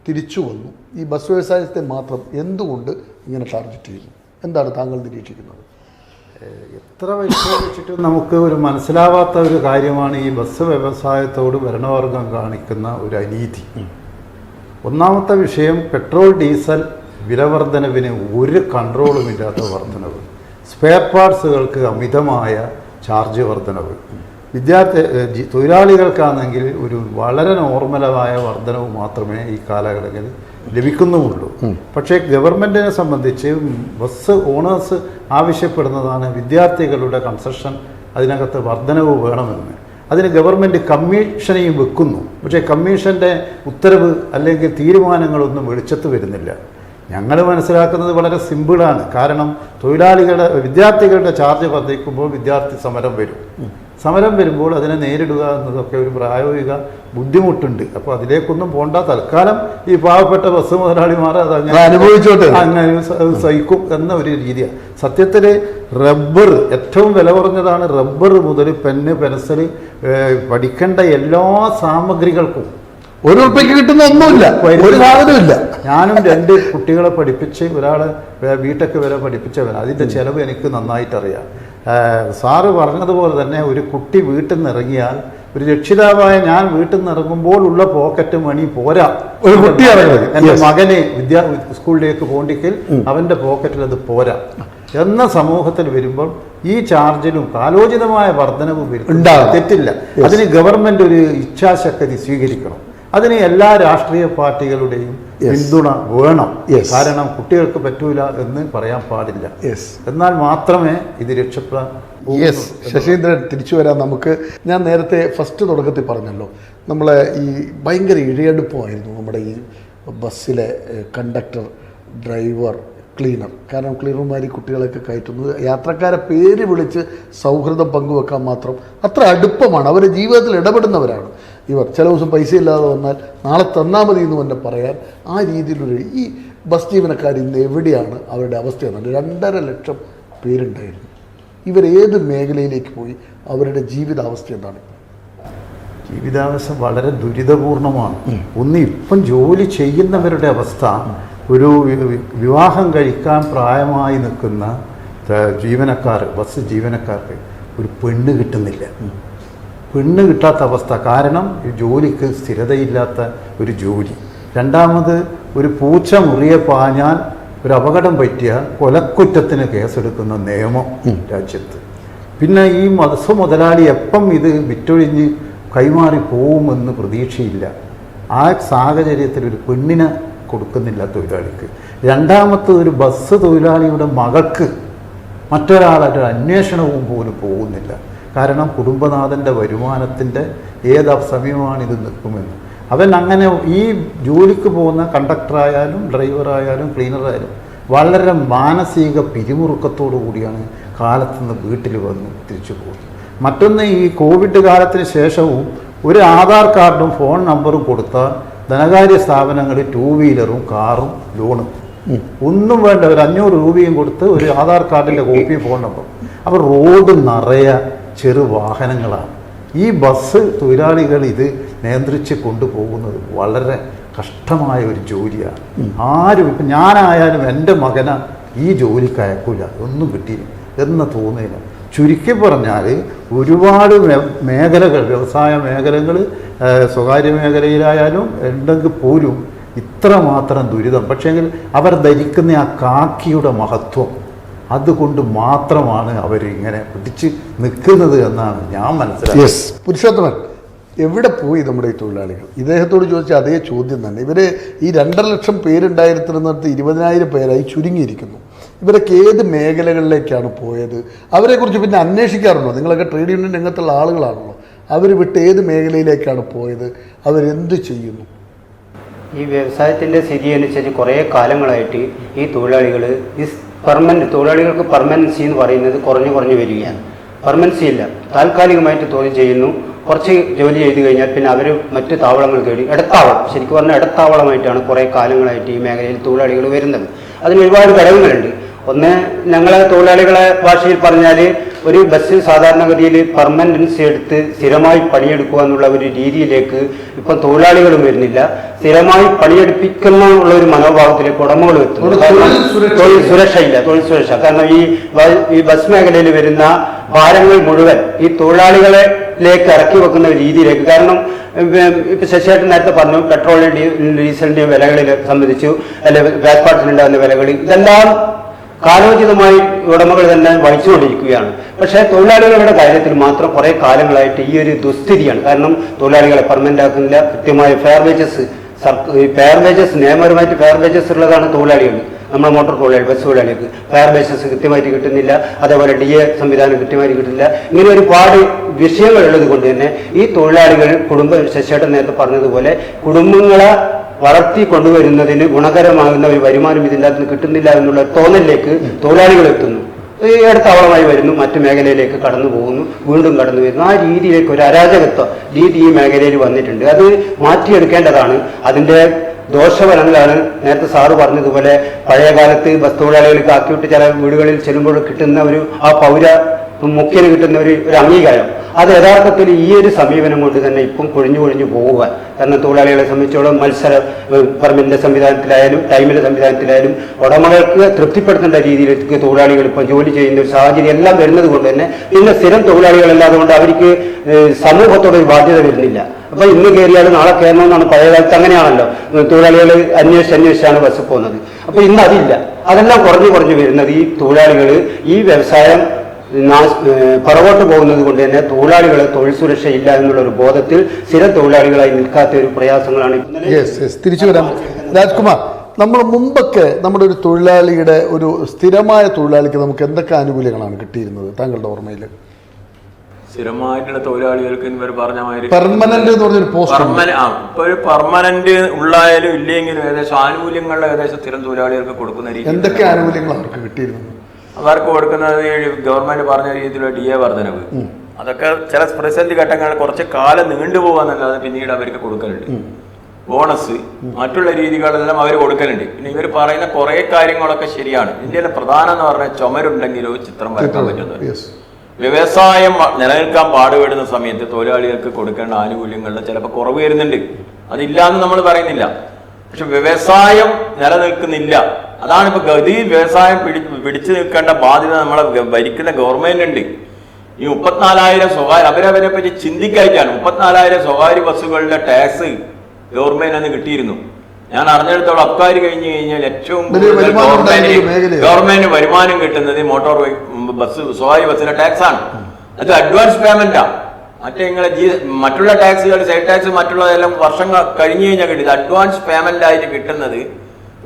Speaker 1: തിരിച്ചു വന്നു. ഈ ബസ് വ്യവസായത്തെ മാത്രം എന്തുകൊണ്ട് ഇങ്ങനെ ടാർഗറ്റ് ചെയ്യുന്നു? എന്താണ് താങ്കൾ നിരീക്ഷിക്കുന്നത്?
Speaker 4: എത്ര പരിശോധിച്ചിട്ടും നമുക്ക് ഒരു മനസ്സിലാവാത്ത ഒരു കാര്യമാണ് ഈ ബസ് വ്യവസായത്തോട് ഭരണവർഗം കാണിക്കുന്ന ഒരു അനീതി. ഒന്നാമത്തെ വിഷയം പെട്രോൾ ഡീസൽ വില വർധനവിന് ഒരു കൺട്രോളുമില്ലാത്ത വർധനവ്, സ്പെയർ പാർട്സുകൾക്ക് അമിതമായ ചാർജ് വർധനവ്, തൊഴിലാളികൾക്കാണെങ്കിൽ ഒരു വളരെ നോർമലായ വർധനവ് മാത്രമേ ഈ കാലഘട്ടത്തിൽ ലഭിക്കുന്നുമുള്ളൂ. പക്ഷേ ഗവൺമെൻറ്റിനെ സംബന്ധിച്ച് ബസ് ഓണേഴ്സ് ആവശ്യപ്പെടുന്നതാണ് വിദ്യാർത്ഥികളുടെ കൺസെഷൻ അതിനകത്ത് വർധനവ് വേണമെന്ന്. അതിന് ഗവൺമെൻറ് കമ്മീഷനെയും വെക്കുന്നു. പക്ഷേ കമ്മീഷൻ്റെ ഉത്തരവ് അല്ലെങ്കിൽ തീരുമാനങ്ങളൊന്നും വെളിച്ചത്ത് വരുന്നില്ല. ഞങ്ങൾ മനസ്സിലാക്കുന്നത് വളരെ സിമ്പിളാണ്. കാരണം വിദ്യാർത്ഥികളുടെ ചാർജ് വർദ്ധിക്കുമ്പോൾ വിദ്യാർത്ഥി സമരം വരും. സമരം വരുമ്പോൾ അതിനെ നേരിടുക എന്നതൊക്കെ ഒരു പ്രായോഗിക ബുദ്ധിമുട്ടുണ്ട്. അപ്പോൾ അതിലേക്കൊന്നും പോണ്ട. തൽക്കാലം ഈ പാവപ്പെട്ട ബസ് മുതലാളിമാർ അതങ്ങനെ അനുഭവിച്ചോട്ടെ, അങ്ങനെ സഹിക്കും എന്ന ഒരു രീതിയാണ്. സത്യത്തിൽ റബ്ബർ ഏറ്റവും വില കുറഞ്ഞതാണ്. റബ്ബർ മുതൽ പെന്ന്, പെൻസിൽ, പഠിക്കേണ്ട എല്ലാ സാമഗ്രികൾക്കും
Speaker 1: ₹1 കിട്ടുന്ന ഒന്നുമില്ല, ഒരു സാധനമില്ല.
Speaker 4: ഞാനും 2 കുട്ടികളെ പഠിപ്പിച്ച്, ഒരാളെ ബിടെക് വരെ പഠിപ്പിച്ചവരാണ്. അതിൻ്റെ ചിലവ് എനിക്ക് നന്നായിട്ടറിയാം. സാറ് പറഞ്ഞതുപോലെ തന്നെ ഒരു കുട്ടി വീട്ടിൽ നിന്ന് ഇറങ്ങിയാൽ, ഒരു രക്ഷിതാവായ ഞാൻ വീട്ടിൽ നിന്ന് ഇറങ്ങുമ്പോൾ ഉള്ള പോക്കറ്റ് മണി പോരാ.
Speaker 1: ഒരു കുട്ടി
Speaker 4: എൻ്റെ മകനെ സ്കൂളിലേക്ക് പോകണ്ടെങ്കിൽ അവൻ്റെ പോക്കറ്റിൽ അത് പോരാ എന്ന സമൂഹത്തിൽ വരുമ്പോൾ ഈ ചാർജിലും കാലോചിതമായ വർധനവ് തെറ്റില്ല. അതിന് ഗവൺമെൻറ് ഒരു ഇച്ഛാശക്തി സ്വീകരിക്കണം. അതിന് എല്ലാ രാഷ്ട്രീയ പാർട്ടികളുടെയും പിന്തുണ വേണം. കാരണം കുട്ടികൾക്ക് പറ്റൂല എന്ന് പറയാൻ പാടില്ല. എന്നാൽ മാത്രമേ ഇത് രക്ഷപ്പെടാൻ.
Speaker 1: ശശീന്ദ്രൻ, തിരിച്ചു വരാം നമുക്ക്. ഞാൻ നേരത്തെ ഫസ്റ്റ് തുടക്കത്തിൽ പറഞ്ഞല്ലോ, നമ്മളെ ഈ ഭയങ്കര ഇഴയടുപ്പമായിരുന്നു നമ്മുടെ ഈ ബസ്സിലെ കണ്ടക്ടർ, ഡ്രൈവർ, ക്ലീനർ. കാരണം ക്ലീനർമാർ ഈ കുട്ടികളെയൊക്കെ കയറ്റുന്നത് യാത്രക്കാരെ പേര് വിളിച്ച് സൗഹൃദം പങ്കുവെക്കാൻ മാത്രം അത്ര അടുപ്പമാണ്. അവരുടെ ജീവിതത്തിൽ ഇടപെടുന്നവരാണ് ഇവർ. ചില ദിവസം പൈസ ഇല്ലാതെ വന്നാൽ നാളെ തന്നാൽ മതി എന്ന് തന്നെ പറയാൻ ആ രീതിയിലൊരു ഈ ബസ് ജീവനക്കാർ ഇന്ന് എവിടെയാണ് അവരുടെ അവസ്ഥ എന്നുണ്ട്. 2.5 ലക്ഷം പേരുണ്ടായിരുന്നു. ഇവരേത് മേഖലയിലേക്ക് പോയി? അവരുടെ ജീവിതാവസ്ഥ എന്താണ്?
Speaker 4: ജീവിതാവസ്ഥ വളരെ ദുരിതപൂർണമാണ്. ഒന്ന്, ഇപ്പം ജോലി ചെയ്യുന്നവരുടെ അവസ്ഥ, ഒരു വിവാഹം കഴിക്കാൻ പ്രായമായി നിൽക്കുന്ന ജീവനക്കാർ, ബസ് ജീവനക്കാർക്ക് ഒരു പെണ്ണ് കിട്ടുന്നില്ല. പെണ്ണ് കിട്ടാത്ത അവസ്ഥ. കാരണം ഈ ജോലിക്ക് സ്ഥിരതയില്ലാത്ത ഒരു ജോലി. രണ്ടാമത്, ഒരു പൂച്ച മുറിയെ പാഞ്ഞാൽ, ഒരു അപകടം പറ്റിയാൽ കൊലക്കുറ്റത്തിന് കേസെടുക്കുന്ന നിയമം രാജ്യത്ത്. പിന്നെ ഈ ബസ് മുതലാളി എപ്പം ഇത് വിറ്റൊഴിഞ്ഞ് കൈമാറി പോവുമെന്ന് പ്രതീക്ഷയില്ല. ആ സാഹചര്യത്തിൽ ഒരു പെണ്ണിനെ കൊടുക്കുന്നില്ല തൊഴിലാളിക്ക്. രണ്ടാമത്തെ, ഒരു ബസ് തൊഴിലാളിയുടെ മകൾക്ക് മറ്റൊരാളുടെ അന്വേഷണവും പോലും പോകുന്നില്ല. കാരണം കുടുംബനാഥൻ്റെ വരുമാനത്തിൻ്റെ ഏത് സമയമാണ് ഇത് നിൽക്കുമെന്ന്. അവൻ അങ്ങനെ ഈ ജോലിക്ക് പോകുന്ന കണ്ടക്ടറായാലും ഡ്രൈവറായാലും ക്ലീനറായാലും വളരെ മാനസിക പിരിമുറുക്കത്തോടു കൂടിയാണ് കാലത്തുനിന്ന് വീട്ടിൽ വന്ന് തിരിച്ചു പോകുന്നത്. മറ്റൊന്ന്, ഈ കോവിഡ് കാലത്തിന് ശേഷവും ഒരു ആധാർ കാർഡും ഫോൺ നമ്പറും കൊടുത്താൽ ധനകാര്യ സ്ഥാപനങ്ങളിൽ 2 വീലറും കാറും ലോണും ഒന്നും വേണ്ട, ഒരു 500 രൂപയും കൊടുത്ത് ഒരു ആധാർ കാർഡിൻ്റെ കോപ്പിയും ഫോൺ നമ്പറും. അപ്പോൾ റോഡ് നിറയെ ചെറു വാഹനങ്ങളാണ്. ഈ ബസ് തൊഴിലാളികൾ ഇത് നിയന്ത്രിച്ച് കൊണ്ടുപോകുന്നത് വളരെ കഷ്ടമായ ഒരു ജോലിയാണ്. ആരും ഇപ്പം ഞാനായാലും എൻ്റെ മകനെ ഈ ജോലിക്ക് അയക്കില്ല, ഒന്നും കിട്ടിയില്ല എന്ന് തോന്നില്ല. ചുരുക്കി പറഞ്ഞാൽ ഒരുപാട് മേഖലകൾ, വ്യവസായ മേഖലകൾ, സ്വകാര്യ മേഖലയിലായാലും ഉണ്ടെങ്കിൽ പോലും ഇത്രമാത്രം ദുരിതം. പക്ഷേങ്കിൽ അവർ ധരിക്കുന്ന ആ കാക്കിയുടെ മഹത്വം, അതുകൊണ്ട് മാത്രമാണ് അവരിങ്ങനെ പിടിച്ച് നിൽക്കുന്നത് എന്നാണ് ഞാൻ മനസ്സിലാക്കുന്നത്.
Speaker 1: പുരുഷോത്തമൻ, എവിടെ പോയി നമ്മുടെ ഈ തൊഴിലാളികൾ? ഇദ്ദേഹത്തോട് ചോദിച്ച അതേ ചോദ്യം തന്നെ. ഇവർ ഈ 2.5 ലക്ഷം പേരുണ്ടായിരുന്നിടത്ത് 20,000 പേരായി ചുരുങ്ങിയിരിക്കുന്നു. ഇവരൊക്കെ ഏത് മേഖലകളിലേക്കാണ് പോയത്? അവരെക്കുറിച്ച് പിന്നെ അന്വേഷിക്കാറുണ്ടോ? നിങ്ങളൊക്കെ ട്രേഡ് യൂണിയൻ രംഗത്തുള്ള ആളുകളാണല്ലോ. അവർ വിട്ട് ഏത് മേഖലയിലേക്കാണ് പോയത്? അവരെന്ത് ചെയ്യുന്നു?
Speaker 3: ഈ വ്യവസായത്തിൻ്റെ സ്ഥിതി അനുസരിച്ച് കുറേ കാലങ്ങളായിട്ട് ഈ തൊഴിലാളികൾ തൊഴിലാളികൾക്ക് പെർമനൻസി എന്ന് പറയുന്നത് കുറഞ്ഞു വരികയാണ്. പെർമനൻസി ഇല്ല, താൽക്കാലികമായിട്ട് തൊഴിൽ ചെയ്യുന്നു. കുറച്ച് ജോലി ചെയ്ത് കഴിഞ്ഞാൽ പിന്നെ അവർ മറ്റ് താവളങ്ങൾ തേടി, ഇടത്താവളം, ശരിക്കും പറഞ്ഞാൽ ഇടത്താവളമായിട്ടാണ് കുറേ കാലങ്ങളായിട്ട് ഈ മേഖലയിൽ തൊഴിലാളികൾ വരുന്നത്. അതിന് ഒരുപാട് ഘടകങ്ങളുണ്ട്. ഒന്ന്, ഞങ്ങളെ തൊഴിലാളികളെ ഭാഷയിൽ പറഞ്ഞാൽ ഒരു ബസ് സാധാരണഗതിയിൽ പെർമനൻസി എടുത്ത് സ്ഥിരമായി പണിയെടുക്കുക എന്നുള്ള ഒരു രീതിയിലേക്ക് ഇപ്പം തൊഴിലാളികളും വരുന്നില്ല. സ്ഥിരമായി പണിയെടുപ്പിക്കുന്ന ഉള്ള ഒരു മനോഭാവത്തിലേക്ക് ഉടമകൾ എത്തുന്നു. തൊഴിൽ സുരക്ഷയില്ല, തൊഴിൽ സുരക്ഷ. കാരണം ഈ ബസ് മേഖലയിൽ വരുന്ന ഭാരങ്ങൾ മുഴുവൻ ഈ തൊഴിലാളികളെ ലേക്ക് ഇറക്കി വെക്കുന്ന രീതിയിലേക്ക്. കാരണം ഇപ്പൊ ശശിയേട്ടൻ നേരത്തെ പറഞ്ഞു പെട്രോളിന്റെയും ഡീസലിന്റെയും വിലകളിൽ സംബന്ധിച്ചു, അല്ലെ വേസ്പാട്ടിനുണ്ടാകുന്ന വിലകൾ, ഇതെല്ലാം കാലോചിതമായി ഉടമകൾ തന്നെ വഹിച്ചുകൊണ്ടിരിക്കുകയാണ്. പക്ഷേ തൊഴിലാളികളുടെ കാര്യത്തിൽ മാത്രം കുറെ കാലങ്ങളായിട്ട് ഈ ഒരു ദുസ്ഥിതിയാണ്. കാരണം തൊഴിലാളികളെ പെർമനന്റ് ആക്കുന്നില്ല, കൃത്യമായ ഫെയർ വേജസ്, നിയമപരമായിട്ട് ഫെയർ വേജസ് ഉള്ളതാണ് തൊഴിലാളികൾ. നമ്മുടെ മോട്ടോർ തൊഴിലാളി, ബസ് തൊഴിലാളികൾക്ക് ഫെയർ വേജസ് കൃത്യമായിട്ട് കിട്ടുന്നില്ല, അതേപോലെ DA സംവിധാനം കൃത്യമായിട്ട് കിട്ടുന്നില്ല. ഇങ്ങനെ ഒരുപാട് വിഷയങ്ങൾ ഉള്ളത് കൊണ്ട് തന്നെ ഈ തൊഴിലാളികൾ ശശിയേട്ടൻ നേരത്തെ പറഞ്ഞതുപോലെ കുടുംബങ്ങളെ വളർത്തി കൊണ്ടുവരുന്നതിന് ഗുണകരമാകുന്ന ഒരു വരുമാനം ഇതിൻ്റെ അകത്ത് കിട്ടുന്നില്ല എന്നുള്ള തോന്നലിലേക്ക് തൊഴിലാളികൾ എത്തുന്നു. ഈ ഇടത്താവളമായി വരുന്നു, മറ്റു മേഖലയിലേക്ക് കടന്നു പോകുന്നു, വീണ്ടും കടന്നു വരുന്നു. ആ രീതിയിലേക്ക് ഒരു അരാജകത്വ രീതി ഈ മേഖലയിൽ വന്നിട്ടുണ്ട്. അത് മാറ്റിയെടുക്കേണ്ടതാണ്. അതിൻ്റെ ദോഷഫലങ്ങളാണ് നേരത്തെ സാറ് പറഞ്ഞതുപോലെ പഴയ കാലത്ത് ബസ് തൊഴിലാളികൾക്ക് ആക്കിവിട്ട് ചില വീടുകളിൽ ചെല്ലുമ്പോൾ കിട്ടുന്ന ആ മുഖ്യന് കിട്ടുന്ന ഒരു അംഗീകാരം, അത് യഥാർത്ഥത്തിൽ ഈ ഒരു സമീപനം കൊണ്ട് തന്നെ ഇപ്പം കൊഴിഞ്ഞു പോവുക. കാരണം തൊഴിലാളികളെ സംബന്ധിച്ചോളം മത്സര പെർമിറ്റിന്റെ സംവിധാനത്തിലായാലും ടൈമിന്റെ സംവിധാനത്തിലായാലും ഉടമകൾക്ക് തൃപ്തിപ്പെടുത്തേണ്ട രീതിയിലേക്ക് തൊഴിലാളികൾ ഇപ്പം ജോലി ചെയ്യുന്ന ഒരു സാഹചര്യം എല്ലാം വരുന്നത് കൊണ്ട് തന്നെ പിന്നെ സ്ഥിരം തൊഴിലാളികളല്ലാതെ കൊണ്ട് അവർക്ക് സമൂഹത്തോടൊരു ബാധ്യത വരുന്നില്ല. അപ്പൊ ഇന്ന് കയറിയാലും നാളെ കയറണമെന്നാണ്. പഴയ കാലത്ത് അങ്ങനെയാണല്ലോ, തൊഴിലാളികൾ അന്വേഷിച്ചാണ് ബസ് പോകുന്നത്. അപ്പൊ ഇന്ന് അതില്ല. അതെല്ലാം കുറഞ്ഞു വരുന്നത് ഈ തൊഴിലാളികൾ ഈ വ്യവസായം പുറകോട്ട് പോകുന്നത് കൊണ്ട് തന്നെ തൊഴിലാളികളെ തൊഴിൽ സുരക്ഷ ഇല്ല എന്നുള്ള ഒരു ബോധത്തിൽ സ്ഥിര തൊഴിലാളികളായി നിൽക്കാത്ത ഒരു പ്രയാസങ്ങളാണ്.
Speaker 1: തിരിച്ചു വരാം രാജ്കുമാർ. നമ്മൾ മുമ്പൊക്കെ നമ്മുടെ ഒരു തൊഴിലാളിയുടെ ഒരു സ്ഥിരമായ തൊഴിലാളിക്ക് നമുക്ക് എന്തൊക്കെ ആനുകൂല്യങ്ങളാണ് കിട്ടിയിരുന്നത് താങ്കളുടെ ഓർമ്മയിൽ?
Speaker 2: സ്ഥിരമായിട്ടുള്ള തൊഴിലാളികൾക്ക് ഇവർ പറഞ്ഞ മാതിരി
Speaker 1: പെർമനന്റ് എന്ന് പറഞ്ഞൊരു പോസ്റ്റ്,
Speaker 2: ഇപ്പൊ ഒരു പെർമനന്റ് ഉള്ളായാലും ഇല്ലെങ്കിലും ഏകദേശം ആനുകൂല്യങ്ങളുടെ ഏകദേശം സ്ഥിരം തൊഴിലാളികൾക്ക് കൊടുക്കുന്ന രീതി.
Speaker 1: എന്തൊക്കെ ആനുകൂല്യങ്ങൾ അവർക്ക് കിട്ടിയിരുന്നത്?
Speaker 2: അവർക്ക് കൊടുക്കുന്നത് ഗവൺമെന്റ് പറഞ്ഞ രീതിയിലുള്ള DA വർധനവ്, അതൊക്കെ ചില പ്രതിസന്ധി ഘട്ടങ്ങളിൽ കുറച്ച് കാലം നീണ്ടുപോകാന്നല്ലാതെ പിന്നീട് അവർക്ക് കൊടുക്കലുണ്ട്. ബോണസ്, മറ്റുള്ള രീതികളെല്ലാം അവർ കൊടുക്കലുണ്ട്. പിന്നെ ഇവർ പറയുന്ന കുറെ കാര്യങ്ങളൊക്കെ ശരിയാണ്. ഇന്ത്യയിലെ പ്രധാനം എന്ന് പറഞ്ഞാൽ ചുമരുണ്ടെങ്കിലോ ചിത്രം വരക്കാൻ പറ്റുന്നത്. വ്യവസായം നിലനിൽക്കാൻ പാടുപെടുന്ന സമയത്ത് തൊഴിലാളികൾക്ക് കൊടുക്കേണ്ട ആനുകൂല്യങ്ങളിൽ ചിലപ്പോൾ കുറവ് വരുന്നുണ്ട്. അതില്ലാന്ന് നമ്മൾ പറയുന്നില്ല. പക്ഷെ വ്യവസായം നിലനിൽക്കുന്നില്ല. അതാണ് ഇപ്പൊ ഗതിയിൽ വ്യവസായം പിടിച്ചു നിൽക്കേണ്ട ബാധ്യത നമ്മളെ ഭരിക്കുന്ന ഗവൺമെന്റ് ഉണ്ട്. ഈ 34,000 സ്വകാര്യ, അവരവരെ പറ്റി ചിന്തിക്കായിട്ടാണ് 34,000 സ്വകാര്യ ബസ്സുകളുടെ ടാക്സ് ഗവൺമെന്റ് കിട്ടിയിരുന്നു. ഞാൻ അറിഞ്ഞെടുത്തോളം അബ്കാരി കഴിഞ്ഞു കഴിഞ്ഞാൽ ഏറ്റവും കൂടുതൽ ഗവൺമെന്റ് വരുമാനം കിട്ടുന്നത് മോട്ടോർ ബസ് സ്വകാര്യ ബസ്സിന്റെ ടാക്സ് ആണ്. അത് അഡ്വാൻസ് പേയ്മെന്റാ. മറ്റേ നിങ്ങളെ മറ്റുള്ള ടാക്സുകൾ, സൈഡ് ടാക്സ് മറ്റുള്ളതെല്ലാം വർഷങ്ങൾ കഴിഞ്ഞു കഴിഞ്ഞാൽ കിട്ടിയത് അഡ്വാൻസ് പേയ്മെന്റ് ആയിട്ട് കിട്ടുന്നത്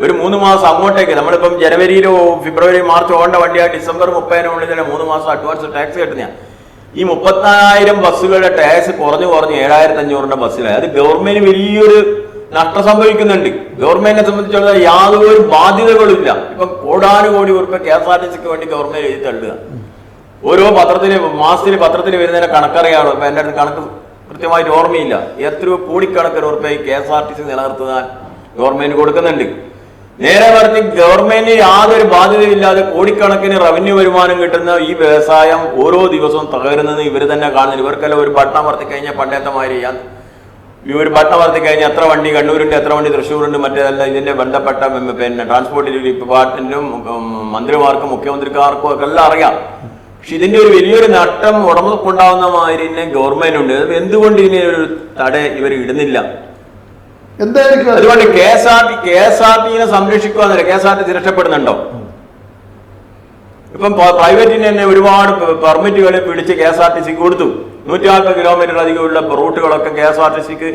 Speaker 2: ഒരു 3 മാസം അങ്ങോട്ടേക്ക്. നമ്മളിപ്പം ജനുവരിയിലോ ഫെബ്രുവരി മാർച്ച് ഓണ്ട വണ്ടിയാ ഡിസംബർ 30-നുള്ളിൽ തന്നെ 3 മാസം അഡ്വാൻസ് ടാക്സ് കിട്ടുന്നതാണ്. ഈ 34,000 ബസ്സുകളുടെ ടാക്സ് കുറഞ്ഞ് 7,500 ബസ്സിലായി. അത് ഗവൺമെന്റ് വലിയൊരു നഷ്ടം സംഭവിക്കുന്നുണ്ട്. ഗവൺമെന്റിനെ സംബന്ധിച്ചിടത്തോളം യാതൊരു ബാധ്യതകളും ഇല്ല. ഇപ്പം കോടാനുകോടി ഉറുപ്പിക KSRTCക്ക് വേണ്ടി ഗവൺമെന്റ് എഴുതി തള്ളുക. ഓരോ മാസത്തിൽ പത്രത്തിൽ വരുന്നതിന്റെ കണക്കറിയാണോ? ഇപ്പൊ എൻ്റെ അടുത്ത് കണക്ക് കൃത്യമായിട്ട് ഓർമ്മയില്ല. എത്രയോ കോടിക്കണക്കിന് ഉറുപ്പിക KSRTC നിലനിർത്താൻ ഗവൺമെന്റ് കൊടുക്കുന്നുണ്ട്. നേരെ മറിച്ച് ഗവൺമെന്റിന് യാതൊരു ബാധ്യതയില്ലാതെ കോടിക്കണക്കിന് റവന്യൂ വരുമാനം കിട്ടുന്ന ഈ വ്യവസായം ഓരോ ദിവസവും തകരുന്നത് ഇവർ തന്നെ കാണുന്നില്ല. ഇവർക്കെല്ലാം ഒരു ബട്ടൺ അമർത്തി കഴിഞ്ഞാൽ പണ്ടത്തെ മാതിരി ഒരു ബട്ടൺ അമർത്തി കഴിഞ്ഞാൽ എത്ര വണ്ടി കണ്ണൂരുണ്ട്, എത്ര വണ്ടി തൃശ്ശൂരുണ്ട്, മറ്റേതല്ല ഇതിന്റെ ബന്ധപ്പെട്ട ട്രാൻസ്പോർട്ട് ഡിപ്പാർട്ട്മെന്റും മന്ത്രിമാർക്കും മുഖ്യമന്ത്രിക്കാർക്കും ഒക്കെ എല്ലാം അറിയാം. പക്ഷെ ഇതിന്റെ ഒരു വലിയൊരു നഷ്ടം ഉടമക്കുണ്ടാവുന്ന മാതിരി തന്നെ ഗവൺമെന്റ് ഉണ്ട്. എന്തുകൊണ്ട് ഇതിനെ ഒരു തട ഇവർ ഇടുന്നില്ല? അതുകൊണ്ട് KSRTCനെ സംരക്ഷിക്കുക എന്നല്ല, KSRTC രക്ഷപ്പെടുന്നുണ്ടോ? ഇപ്പം പ്രൈവറ്റിന് തന്നെ ഒരുപാട് പെർമിറ്റുകൾ പിടിച്ച് KSRTCക്ക് കൊടുത്തു. 140 കിലോമീറ്ററിലധികമുള്ള റൂട്ടുകളൊക്കെ KSRTCക്ക്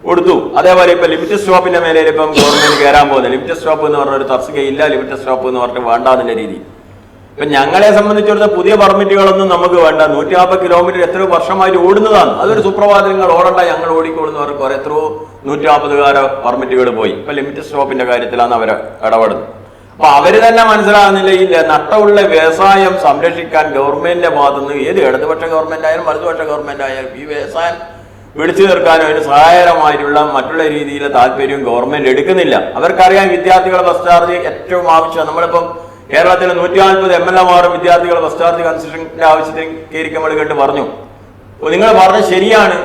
Speaker 2: കൊടുത്തു. അതേപോലെ ഇപ്പൊ ലിമിറ്റഡ് സ്റ്റോപ്പിന്റെ മേലെ ഇപ്പം ഗവൺമെന്റ് കയറാൻ പോകുന്നത്. ലിമിറ്റഡ് സ്റ്റോപ്പ് എന്ന് പറഞ്ഞ ഒരു തസ്തികയില്ല, ലിമിറ്റഡ് സ്റ്റോപ്പ് എന്ന് പറഞ്ഞിട്ട് വേണ്ടാതിന്റെ രീതി. ഇപ്പൊ ഞങ്ങളെ സംബന്ധിച്ചിടത്തോളം പുതിയ പെർമിറ്റുകളൊന്നും നമുക്ക് വേണ്ട. 150 കിലോമീറ്റർ എത്രയോ വർഷമായിട്ട് ഓടുന്നതാണ്. അതൊരു സുപ്രഭാതം നിങ്ങൾ ഓടണ്ട, ഞങ്ങൾ ഓടിക്കോളുന്ന പറഞ്ഞ എത്രയോ 150 പെർമിറ്റുകൾ പോയി. ഇപ്പൊ ലിമിറ്റഡ് സ്റ്റോപ്പിന്റെ കാര്യത്തിലാണ് അവർ ഇടപെടുന്നത്. അപ്പൊ അവര് തന്നെ മനസ്സിലാകുന്നില്ല ഈ നഷ്ടമുള്ള വ്യവസായം സംരക്ഷിക്കാൻ ഗവൺമെന്റിന്റെ ഭാഗത്തുനിന്ന് ഏത് ഇടതുപക്ഷ ഗവൺമെന്റ് ആയാലും വലതുപക്ഷ ഗവൺമെന്റ് ആയാലും ഈ വ്യവസായം പിടിച്ചു തീർക്കാനും അതിന് സഹായകരമായിട്ടുള്ള മറ്റുള്ള രീതിയിലെ താല്പര്യവും ഗവൺമെന്റ് എടുക്കുന്നില്ല. അവർക്കറിയാം വിദ്യാർത്ഥികളുടെ ബസ് ചാർജ് ഏറ്റവും ആവശ്യമാണ്. നമ്മളിപ്പം കേരളത്തിലെ 140 MLA-മാരും വിദ്യാർത്ഥികളുടെ ബസ് ചാർജ് കൺസെഷന്റെ ആവശ്യത്തിന് കയറിക്കമ്മൾ കേട്ട് പറഞ്ഞു. നിങ്ങൾ പറഞ്ഞത് ശരിയാണ്,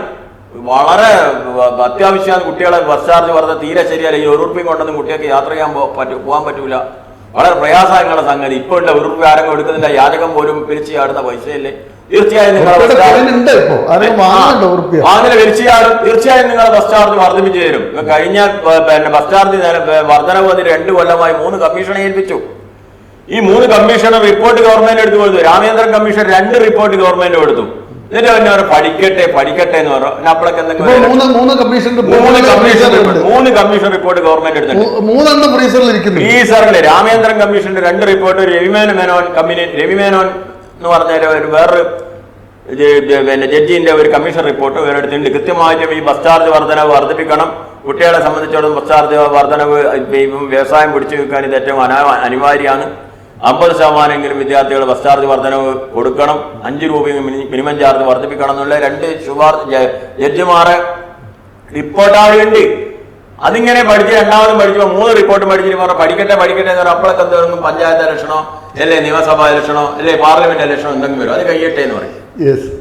Speaker 2: വളരെ അത്യാവശ്യമാണ്. കുട്ടികളെ ബസ് ചാർജ് പറഞ്ഞ തീരെ ശരിയല്ല. ഈ 1 ഉറുപ്പിക കൊണ്ടൊന്നും കുട്ടികൾക്ക് യാത്ര ചെയ്യാൻ പോകാൻ പറ്റൂല. വളരെ പ്രയാസങ്ങളുടെ സംഗതി. ഇപ്പോൾ ഉള്ള 1 ഉറുപ്പിക ആരെങ്കിലും എടുക്കുന്നില്ല. യാചകം പോലും പിരിച്ച് ആടുന്ന പൈസയല്ലേ. തീർച്ചയായും വാങ്ങൽ വലിച്ചാലും തീർച്ചയായും നിങ്ങളുടെ ബസ് ചാർജ് വർദ്ധിപ്പിച്ചു തരും. കഴിഞ്ഞ ബസ് ചാർജ് വർധനവ് 2 കൊല്ലമായി 3 കമ്മീഷനെ ഏൽപ്പിച്ചു. ഈ 3 കമ്മീഷണർ റിപ്പോർട്ട് ഗവൺമെന്റ് എടുത്തു കൊടുത്തു. രാമേന്ദ്രൻ കമ്മീഷൻ 2 റിപ്പോർട്ട് ഗവൺമെന്റ് കൊടുത്തു. എന്നിട്ട് പിന്നെ അവർ പഠിക്കട്ടെ എന്ന് പറഞ്ഞു. അപ്പോഴൊക്കെ
Speaker 1: 3 കമ്മീഷൻ
Speaker 2: റിപ്പോർട്ട് ഗവൺമെന്റ് എടുത്തിട്ടുണ്ട്. ഫ്രീസറിൽ രാമേന്ദ്രൻ കമ്മീഷന്റെ 2 റിപ്പോർട്ട് രവി മേനോൻ എന്ന് പറഞ്ഞ വേറൊരു ജഡ്ജിന്റെ ഒരു കമ്മീഷൻ റിപ്പോർട്ട് എടുത്തിട്ടുണ്ട്. കൃത്യമായിട്ടും ഈ ബസ് ചാർജ് വർധനവ് വർദ്ധിപ്പിക്കണം, കുട്ടികളെ സംബന്ധിച്ചിടത്തോളം ബസ് ചാർജ് വർധനവ് വ്യവസായം പിടിച്ചു വെക്കാൻ ഇത് ഏറ്റവും അനിവാര്യമാണ്. 50% വിദ്യാർത്ഥികൾ ബസ് ചാർജ് വർധനവ് കൊടുക്കണം, 5 രൂപ മിനിമം ചാർജ് വർദ്ധിപ്പിക്കണം എന്നുള്ള 2 ജഡ്ജിമാരെ റിപ്പോർട്ടാളുണ്ട്. അതിങ്ങനെ പഠിച്ച് രണ്ടാമതും പഠിച്ചപ്പോൾ 3 റിപ്പോർട്ട് പഠിച്ചിട്ട് പറഞ്ഞാൽ പഠിക്കട്ടെ എന്ന് പറഞ്ഞാൽ അപ്പോഴൊക്കെ എന്തെങ്കിലും പഞ്ചായത്ത് ഇലക്ഷനോ അല്ലെ നിയമസഭാ ഇലക്ഷനോ അല്ലെ പാർലമെന്റ് ഇലക്ഷനോ എന്തെങ്കിലും വരും, അത് കഴിയട്ടെ എന്ന് പറയും.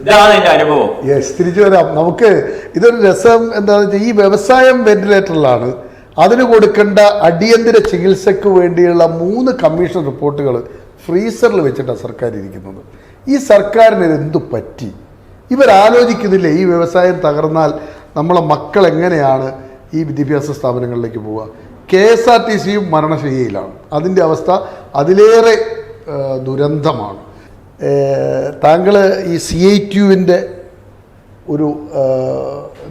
Speaker 2: ഇതാണ് എന്റെ അനുഭവം.
Speaker 1: തിരിച്ചു വരാം. നമുക്ക് ഇതൊരു രസം എന്താണെന്ന് വെച്ചാൽ ഈ വ്യവസായം വെന്റിലേറ്ററിലാണ്. അതിന് കൊടുക്കേണ്ട അടിയന്തര ചികിത്സക്ക് വേണ്ടിയുള്ള 3 കമ്മീഷൻ റിപ്പോർട്ടുകൾ ഫ്രീസറിൽ വെച്ചിട്ടാണ് സർക്കാർ ഇരിക്കുന്നത്. ഈ സർക്കാരിന് എന്തു പറ്റി? ഇവരാലോചിക്കുന്നില്ലേ ഈ വ്യവസായം തകർന്നാൽ നമ്മളെ മക്കൾ എങ്ങനെയാണ് ഈ വിദ്യാഭ്യാസ സ്ഥാപനങ്ങളിലേക്ക് പോവുക? KSRTCയും മരണശയ്യയിലാണ്. അതിൻ്റെ അവസ്ഥ അതിലേറെ ദുരന്തമാണ്. താങ്കൾ ഈ CITUവിൻ്റെ ഒരു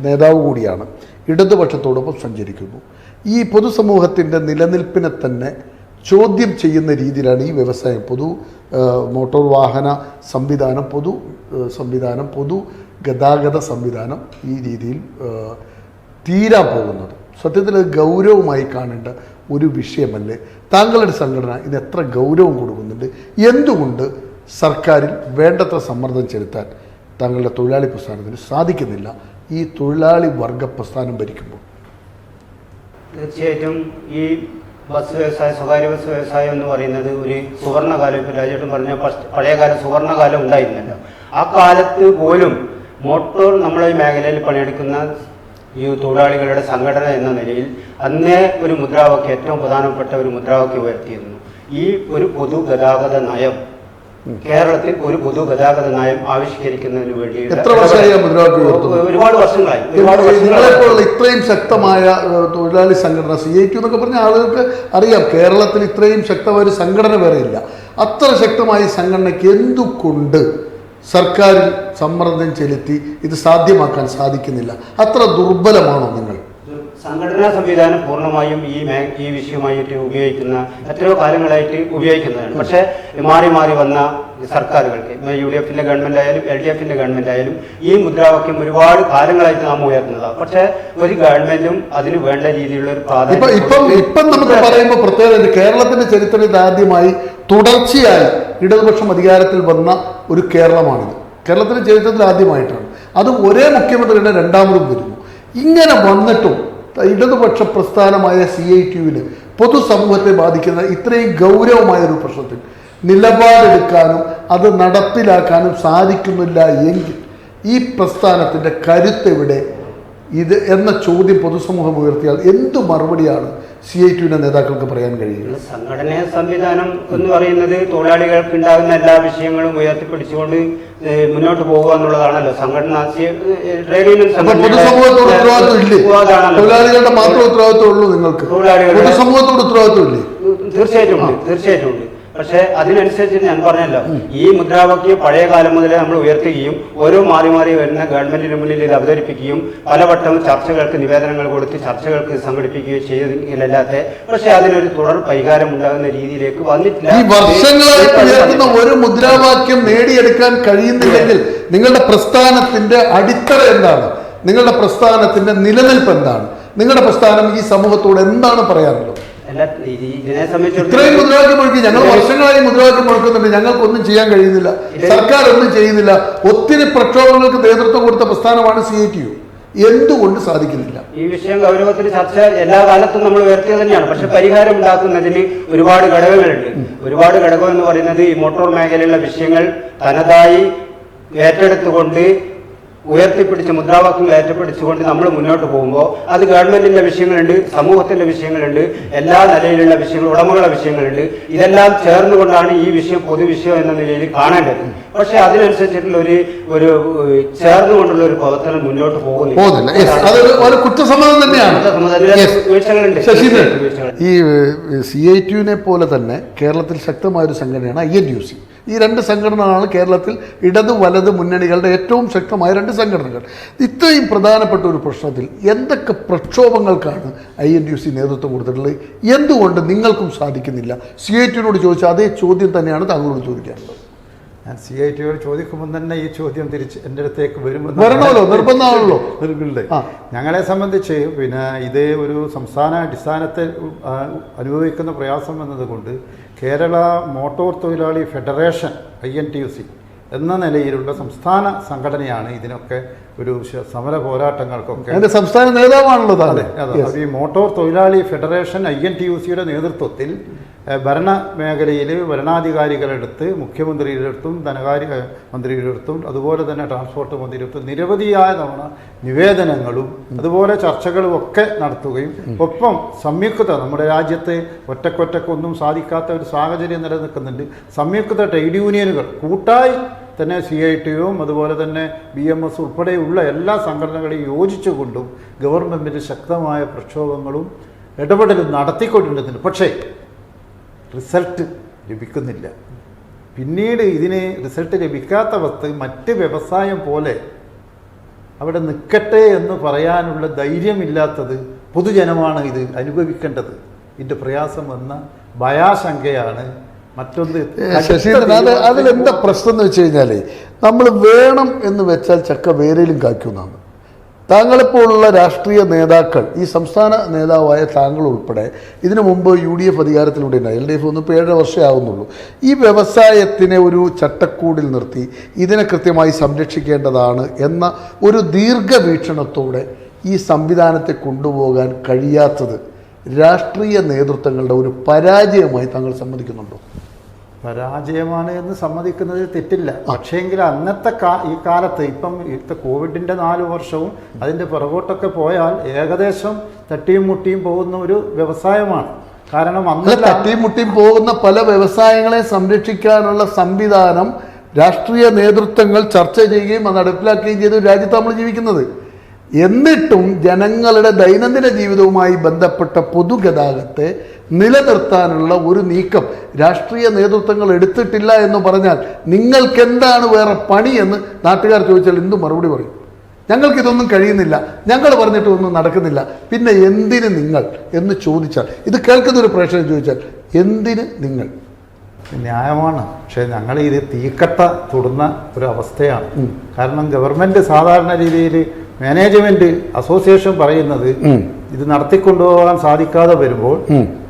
Speaker 1: നേതാവ് കൂടിയാണ്, ഇടതുപക്ഷത്തോടൊപ്പം സഞ്ചരിക്കുന്നു. ഈ പൊതുസമൂഹത്തിൻ്റെ നിലനിൽപ്പിനെ തന്നെ ചോദ്യം ചെയ്യുന്ന രീതിയിലാണ് ഈ വ്യവസായം, മോട്ടോർ വാഹന സംവിധാനം, പൊതു ഗതാഗത സംവിധാനം ഈ രീതിയിൽ തീരാൻ പോകുന്നത്. സത്യത്തിൽ അത് ഗൗരവമായി കാണേണ്ട ഒരു വിഷയമല്ലേ? താങ്കളുടെ സംഘടന ഇത് എത്ര ഗൗരവം കൊടുക്കുന്നുണ്ട്? എന്തുകൊണ്ട് സർക്കാരിൽ വേണ്ടത്ര സമ്മർദ്ദം ചെലുത്താൻ താങ്കളുടെ തൊഴിലാളി പ്രസ്ഥാനത്തിന് സാധിക്കുന്നില്ല ഈ തൊഴിലാളി വർഗ പ്രസ്ഥാനം ഭരിക്കുമ്പോൾ?
Speaker 3: തീർച്ചയായിട്ടും ഈ ബസ് വ്യവസായം, സ്വകാര്യ ബസ് വ്യവസായം എന്ന് പറയുന്നത് ഒരു സുവർണ്ണകാലം, ഇപ്പോൾ രാജേട്ടൻ പറഞ്ഞ പഴയകാല സുവർണ്ണകാലം ഉണ്ടായിരുന്നല്ലോ. ആ കാലത്ത് പോലും മോട്ടോർ നമ്മളെ മേഖലയിൽ പണിയെടുക്കുന്ന ഈ തൊഴിലാളികളുടെ സംഘടന എന്ന നിലയിൽ അന്നേ ഒരു മുദ്രാവാക്യം, ഏറ്റവും പ്രധാനപ്പെട്ട ഒരു മുദ്രാവാക്യം ഉയർത്തിയിരുന്നു. ഈ ഒരു പൊതുഗതാഗത നയം, കേരളത്തിൽ ഒരു പൊതുഗതാഗത നയം ആവിഷ്കരിക്കുന്നതിന് വേണ്ടി ഒരുപാട് വർഷങ്ങളായി.
Speaker 1: ഇത്രയും ശക്തമായ തൊഴിലാളി സംഘടന CITU എന്നൊക്കെ പറഞ്ഞ ആളുകൾക്ക് അറിയാം, കേരളത്തിൽ ഇത്രയും ശക്തമായ ഒരു സംഘടന വേറെ ഇല്ല. അത്ര ശക്തമായ സംഘടനയ്ക്ക് എന്തുകൊണ്ട് സർക്കാരിൽ സമ്മർദ്ദം ചെലുത്തി ഇത് സാധ്യമാക്കാൻ സാധിക്കുന്നില്ല? അത്ര ദുർബലമാണോ നിങ്ങൾ?
Speaker 3: സംഘടനാ സംവിധാനം പൂർണ്ണമായും ഈ വിഷയമായിട്ട് ഉപയോഗിക്കുന്ന എത്രയോ കാലങ്ങളായിട്ട് ഉപയോഗിക്കുന്നതാണ്. പക്ഷേ മാറി വന്ന സർക്കാരുകൾക്ക്, UDFന്റെ ഗവൺമെന്റ് ആയാലും LDFന്റെ ഗവൺമെന്റ് ആയാലും ഈ മുദ്രാവാക്യം ഒരുപാട് കാലങ്ങളായിട്ട് നാം ഉയർത്തുന്നതാണ്. പക്ഷേ ഒരു ഗവൺമെന്റും അതിന് വേണ്ട രീതിയിലുള്ള ഒരു പ്രാധാന്യം
Speaker 1: ഇപ്പം നമുക്ക് പറയുമ്പോൾ പ്രത്യേകത, കേരളത്തിന്റെ ചരിത്രത്തിൽ ആദ്യമായി തുടർച്ചയായി ഇടതുപക്ഷം അധികാരത്തിൽ വന്ന ഒരു കേരളമാണിത്. കേരളത്തിന്റെ ചരിത്രത്തിൽ ആദ്യമായിട്ടാണ്. അതും ഒരേ മുഖ്യമന്ത്രിയുടെ രണ്ടാമതും വരുന്നു. ഇങ്ങനെ വന്നിട്ടും ഇടതുപക്ഷ പ്രസ്ഥാനമായ CITUവിന് പൊതുസമൂഹത്തെ ബാധിക്കുന്ന ഇത്രയും ഗൗരവമായൊരു പ്രശ്നത്തിൽ നിലപാടെടുക്കാനും അത് നടപ്പിലാക്കാനും സാധിക്കുന്നില്ല എങ്കിൽ ഈ പ്രസ്ഥാനത്തിൻ്റെ കരുത്തെവിടെ ഇത് എന്ന ചോദ്യം പൊതുസമൂഹം ഉയർത്തിയാൽ എന്തു മറുപടിയാണ് CITUവിന്റെ നേതാക്കൾക്ക് പറയാൻ കഴിയുക?
Speaker 3: സംഘടനാ സംവിധാനം എന്ന് പറയുന്നത് തൊഴിലാളികൾക്ക് ഉണ്ടാകുന്ന എല്ലാ വിഷയങ്ങളും ഉയർത്തിപ്പിടിച്ചുകൊണ്ട് മുന്നോട്ട് പോകുക എന്നുള്ളതാണല്ലോ സംഘടന.
Speaker 1: പൊതുസമൂഹത്തോട് ഉത്തരവാദിത്വം ഇല്ലേ? തൊഴിലാളികളുടെ മാത്രം ഉത്തരവാദിത്വം ഉള്ളൂ നിങ്ങൾക്ക്? പൊതുസമൂഹത്തോട് ഉത്തരവാദിത്വം ഇല്ലേ?
Speaker 3: തീർച്ചയായിട്ടും ഉണ്ട്. പക്ഷെ അതിനനുസരിച്ച് ഞാൻ പറഞ്ഞല്ലോ, ഈ മുദ്രാവാക്യം പഴയ കാലം മുതലേ നമ്മൾ ഉയർത്തുകയും ഓരോ മാറി വരുന്ന ഗവൺമെന്റിന് മുന്നിൽ ഇത് അവതരിപ്പിക്കുകയും പലവട്ടം ചർച്ചകൾക്ക് നിവേദനങ്ങൾ കൊടുത്ത് ചർച്ചകൾക്ക് സംഘടിപ്പിക്കുകയും ചെയ്തല്ലാതെ പക്ഷെ അതിനൊരു തുടർ പരിഹാരം ഉണ്ടാകുന്ന രീതിയിലേക്ക് വന്നിട്ടില്ല.
Speaker 1: ഈ വർഷങ്ങളായി ഉയർത്തുന്ന ഒരു മുദ്രാവാക്യം നേടിയെടുക്കാൻ കഴിയുന്നില്ലെങ്കിൽ നിങ്ങളുടെ പ്രസ്ഥാനത്തിന്റെ അടിത്തറ എന്താണ്? നിങ്ങളുടെ പ്രസ്ഥാനത്തിന്റെ നിലനിൽപ്പ് എന്താണ്? നിങ്ങളുടെ പ്രസ്ഥാനം ഈ സമൂഹത്തോട് എന്താണ് പറയാനുള്ളത്? ഇത്രയും മുദ്രാവാക്യം മുഴക്കി, ഞങ്ങൾ വർഷങ്ങളായി മുദ്രാവാക്യം മുഴക്കുന്നുണ്ട്, ഞങ്ങൾക്കൊന്നും ചെയ്യാൻ കഴിയുന്നില്ല, സർക്കാർ ഒന്നും ചെയ്യുന്നില്ല. ഒത്തിരി പ്രക്ഷോഭങ്ങൾക്ക് നേതൃത്വം കൊടുത്ത പ്രസ്ഥാനമാണ് CITU. എന്തുകൊണ്ട് സാധിക്കുന്നില്ല?
Speaker 3: ഈ വിഷയം ഗൗരവത്തിൽ ചർച്ച എല്ലാ കാലത്തും നമ്മൾ ഉയർത്തിയത് തന്നെയാണ്. പക്ഷെ പരിഹാരം ഉണ്ടാക്കുന്നതിന് ഒരുപാട് ഘടകങ്ങളുണ്ട്. ഒരുപാട് ഘടകം എന്ന് പറയുന്നത് ഈ മോട്ടോർ മേഖലയിലുള്ള വിഷയങ്ങൾ തനതായി ഏറ്റെടുത്തുകൊണ്ട് ഉയർത്തിപ്പിടിച്ച് മുദ്രാവാക്യങ്ങൾ ഏറ്റെടുപ്പിടിച്ചുകൊണ്ട് നമ്മൾ മുന്നോട്ട് പോകുമ്പോൾ അത് ഗവൺമെന്റിന്റെ വിഷയങ്ങളുണ്ട്, സമൂഹത്തിന്റെ വിഷയങ്ങളുണ്ട്, എല്ലാ നിലയിലുള്ള വിഷയങ്ങൾ, ഉടമകളുടെ വിഷയങ്ങളുണ്ട്. ഇതെല്ലാം ചേർന്നുകൊണ്ടാണ് ഈ വിഷയം പൊതുവിഷയം എന്ന നിലയിൽ കാണേണ്ടത്. പക്ഷെ അതിനനുസരിച്ചിട്ടുള്ള ഒരു ചേർന്നുകൊണ്ടുള്ള ഒരു പ്രവർത്തനം മുന്നോട്ട് പോകുന്നില്ല.
Speaker 1: കുറ്റസമ്മതം തന്നെയാണ്.
Speaker 3: വീഴ്ചകളുണ്ട്.
Speaker 1: ഈ CITU-നെ പോലെ തന്നെ കേരളത്തിൽ ശക്തമായൊരു സംഘടനയാണ് INTUC. ഈ രണ്ട് സംഘടനകളാണ് കേരളത്തിൽ ഇടത് വലത് മുന്നണികളുടെ ഏറ്റവും ശക്തമായ രണ്ട് സംഘടനകൾ. ഇത്രയും പ്രധാനപ്പെട്ട ഒരു പ്രശ്നത്തിൽ എന്തൊക്കെ പ്രക്ഷോഭങ്ങൾക്കാണ് INTUC നേതൃത്വം കൊടുത്തിട്ടുള്ളത്? എന്തുകൊണ്ട് നിങ്ങൾക്കും സാധിക്കുന്നില്ല? CITU-നോട് ചോദിച്ച അതേ ചോദ്യം തന്നെയാണ് താങ്കളോട് ചോദിക്കാറുള്ളത്.
Speaker 4: ഞാൻ CITU-യോട് ചോദിക്കുമ്പോൾ തന്നെ ഈ ചോദ്യം തിരിച്ച് എൻ്റെ അടുത്തേക്ക്
Speaker 1: വരണമല്ലോ, നിർബന്ധമാണല്ലോ.
Speaker 4: ഞങ്ങളെ സംബന്ധിച്ച് ഇതേ ഒരു സംസ്ഥാന അടിസ്ഥാനത്തിൽ അനുഭവിക്കുന്ന പ്രയാസം എന്നതുകൊണ്ട് കേരള മോട്ടോർ തൊഴിലാളി ഫെഡറേഷൻ INTUC എന്ന നിലയിലുള്ള സംസ്ഥാന സംഘടനയാണ് ഇതിനൊക്കെ ഒരു സമര പോരാട്ടങ്ങൾക്കൊക്കെ
Speaker 1: സംസ്ഥാന നേതാവാണല്ലോ.
Speaker 4: അതെ, ഈ മോട്ടോർ തൊഴിലാളി ഫെഡറേഷൻ INTUC-യുടെ നേതൃത്വത്തിൽ ഭരണ മേഖലയിൽ ഭരണാധികാരികളെടുത്ത് മുഖ്യമന്ത്രിയുടെ അടുത്തും ധനകാര്യ മന്ത്രിയുടെ അടുത്തും അതുപോലെ തന്നെ ട്രാൻസ്പോർട്ട് മന്ത്രിയുടെ അടുത്തും നിരവധിയായ തവണ നിവേദനങ്ങളും അതുപോലെ ചർച്ചകളും ഒക്കെ നടത്തുകയും ഒപ്പം സംയുക്ത നമ്മുടെ രാജ്യത്ത് ഒറ്റക്കൊറ്റക്കൊന്നും സാധിക്കാത്ത ഒരു സാഹചര്യം നിലനിൽക്കുന്നുണ്ട്. സംയുക്ത ട്രേഡ് യൂണിയനുകൾ കൂട്ടായി തന്നെ CITU-യും അതുപോലെ തന്നെ BMS ഉൾപ്പെടെയുള്ള എല്ലാ സംഘടനകളെയും യോജിച്ചുകൊണ്ടും ഗവൺമെൻറ്റിന് ശക്തമായ പ്രക്ഷോഭങ്ങളും ഇടപെടലും നടത്തിക്കൊണ്ടിരുന്നുണ്ട്. പക്ഷേ റിസൾട്ട് ലഭിക്കുന്നില്ല. പിന്നീട് ഇതിന് റിസൾട്ട് ലഭിക്കാത്തവർക്ക് മറ്റ് വ്യവസായം പോലെ അവിടെ നിൽക്കട്ടെ എന്ന് പറയാനുള്ള ധൈര്യമില്ലാത്തത് പൊതുജനമാണ് ഇത് അനുഭവിക്കേണ്ടത്. ഇതിൻ്റെ പ്രയാസം എന്ന ഭയാശങ്കയാണ് മറ്റൊന്ന്.
Speaker 1: ശശീന്ദ്രൻ, അതിലെന്താ പ്രശ്നം എന്ന് വെച്ച് കഴിഞ്ഞാൽ നമ്മൾ വേണം എന്ന് വെച്ചാൽ ചക്ക വേരയിലും കായ്ക്കുന്നതാണ്. താങ്കളെപ്പോലുള്ള രാഷ്ട്രീയ നേതാക്കൾ, ഈ സംസ്ഥാന നേതാവായ താങ്കൾ ഉൾപ്പെടെ ഇതിനു മുമ്പ് UDF അധികാരത്തിലൂടെ ഉണ്ടായി. LDF ഒന്നും ഇപ്പോൾ 7 വർഷമേ ആവുന്നുള്ളൂ. ഈ വ്യവസായത്തിനെ ഒരു ചട്ടക്കൂടിൽ നിർത്തി ഇതിനെ കൃത്യമായി സംരക്ഷിക്കേണ്ടതാണ് എന്ന ഒരു ദീർഘവീക്ഷണത്തോടെ ഈ സംവിധാനത്തെ കൊണ്ടുപോകാൻ കഴിയാത്തത് രാഷ്ട്രീയ നേതൃത്വങ്ങളുടെ ഒരു പരാജയമായി താങ്കൾ സമ്മതിക്കുന്നുണ്ടോ?
Speaker 4: പരാജയമാണ് എന്ന് സമ്മതിക്കുന്നത് തെറ്റില്ല. പക്ഷേങ്കിൽ അന്നത്തെ ഈ കാലത്ത് ഇപ്പം കോവിഡിൻ്റെ 4 വർഷവും അതിൻ്റെ പുറകോട്ടൊക്കെ പോയാൽ ഏകദേശം തട്ടിയും മുട്ടിയും പോകുന്ന ഒരു വ്യവസായമാണ്. കാരണം അന്ന്
Speaker 1: തട്ടിയും മുട്ടിയും പോകുന്ന പല വ്യവസായങ്ങളെ സംരക്ഷിക്കാനുള്ള സംവിധാനം രാഷ്ട്രീയ നേതൃത്വങ്ങൾ ചർച്ച ചെയ്യുകയും അത് നടപ്പിലാക്കുകയും ചെയ്ത രാജ്യത്ത് നമ്മൾ ജീവിക്കുന്നത്. എന്നിട്ടും ജനങ്ങളുടെ ദൈനംദിന ജീവിതവുമായി ബന്ധപ്പെട്ട പൊതുഗതാഗതത്തെ നിലനിർത്താനുള്ള ഒരു നീക്കം രാഷ്ട്രീയ നേതൃത്വങ്ങൾ എടുത്തിട്ടില്ല എന്ന് പറഞ്ഞാൽ നിങ്ങൾക്ക് എന്താണ് വേറെ പണി എന്ന് നാട്ടുകാർ ചോദിച്ചാൽ എന്തു മറുപടി പറയും? ഞങ്ങൾക്കിതൊന്നും കഴിയുന്നില്ല, ഞങ്ങൾ പറഞ്ഞിട്ടൊന്നും നടക്കുന്നില്ല, പിന്നെ എന്തിന് നിങ്ങൾ എന്ന് ചോദിച്ചാൽ, ഇത് കേൾക്കുന്നൊരു പ്രേക്ഷകൻ ചോദിച്ചാൽ എന്തിന് നിങ്ങൾ?
Speaker 4: ന്യായമാണ്. പക്ഷേ ഞങ്ങൾ ഇത് തീക്കട്ട തൊടുന്ന ഒരു അവസ്ഥയാണ്. കാരണം ഗവൺമെൻറ് സാധാരണ രീതിയിൽ മാനേജ്മെന്റ് അസോസിയേഷൻ പറയുന്നത് ഇത് നടത്തിക്കൊണ്ടുപോകാൻ സാധിക്കാതെ വരുമ്പോൾ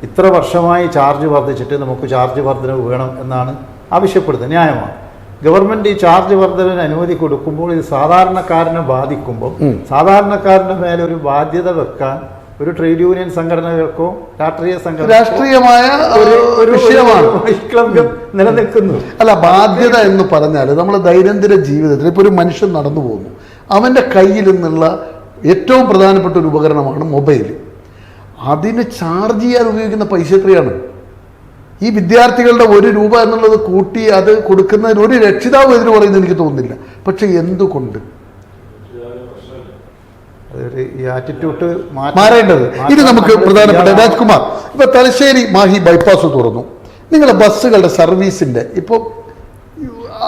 Speaker 4: ഇത്ര വർഷമായി ചാർജ് വർദ്ധിച്ചിട്ട് നമുക്ക് ചാർജ് വർധനവ് വേണം എന്നാണ് ആവശ്യപ്പെടുന്നത്. ന്യായമാണ്. ഗവൺമെന്റ് ഈ ചാർജ് വർധനവിന് അനുമതി കൊടുക്കുമ്പോൾ ഇത് സാധാരണക്കാരനെ ബാധിക്കുമ്പോൾ സാധാരണക്കാരന്റെ മേലെ ഒരു ബാധ്യത വെക്കാൻ ഒരു ട്രേഡ് യൂണിയൻ സംഘടനകൾക്കോ
Speaker 1: രാഷ്ട്രീയമായ ഒരു വിഷയമാണ്
Speaker 4: നിലനിൽക്കുന്നു.
Speaker 1: അല്ല, ബാധ്യത എന്ന് പറഞ്ഞാൽ നമ്മൾ ദൈനംദിന ജീവിതത്തിൽ ഇപ്പോൾ ഒരു മനുഷ്യൻ നടന്നു പോകുന്നു, അവൻ്റെ കയ്യിൽ നിന്നുള്ള ഏറ്റവും പ്രധാനപ്പെട്ട ഒരു ഉപകരണമാണ് മൊബൈൽ. അതിന് ചാർജ് ചെയ്യാൻ ഉപയോഗിക്കുന്ന പൈസ എത്രയാണ്? ഈ വിദ്യാർത്ഥികളുടെ 1 രൂപ എന്നുള്ളത് കൂട്ടി അത് കൊടുക്കുന്നതിന് ഒരു രക്ഷിതാവ് എതിര് പറയുന്നത് എനിക്ക് തോന്നുന്നില്ല. പക്ഷെ എന്തുകൊണ്ട്
Speaker 4: ഈ ആറ്റിറ്റ്യൂഡ്
Speaker 1: മാറേണ്ടത്? ഇത് നമുക്ക് പ്രധാനപ്പെട്ട രാജ്കുമാർ, ഇപ്പൊ തലശ്ശേരി മാഹി ബൈപ്പാസ് തുറന്നു, നിങ്ങളുടെ ബസ്സുകളുടെ സർവീസിന്റെ ഇപ്പോൾ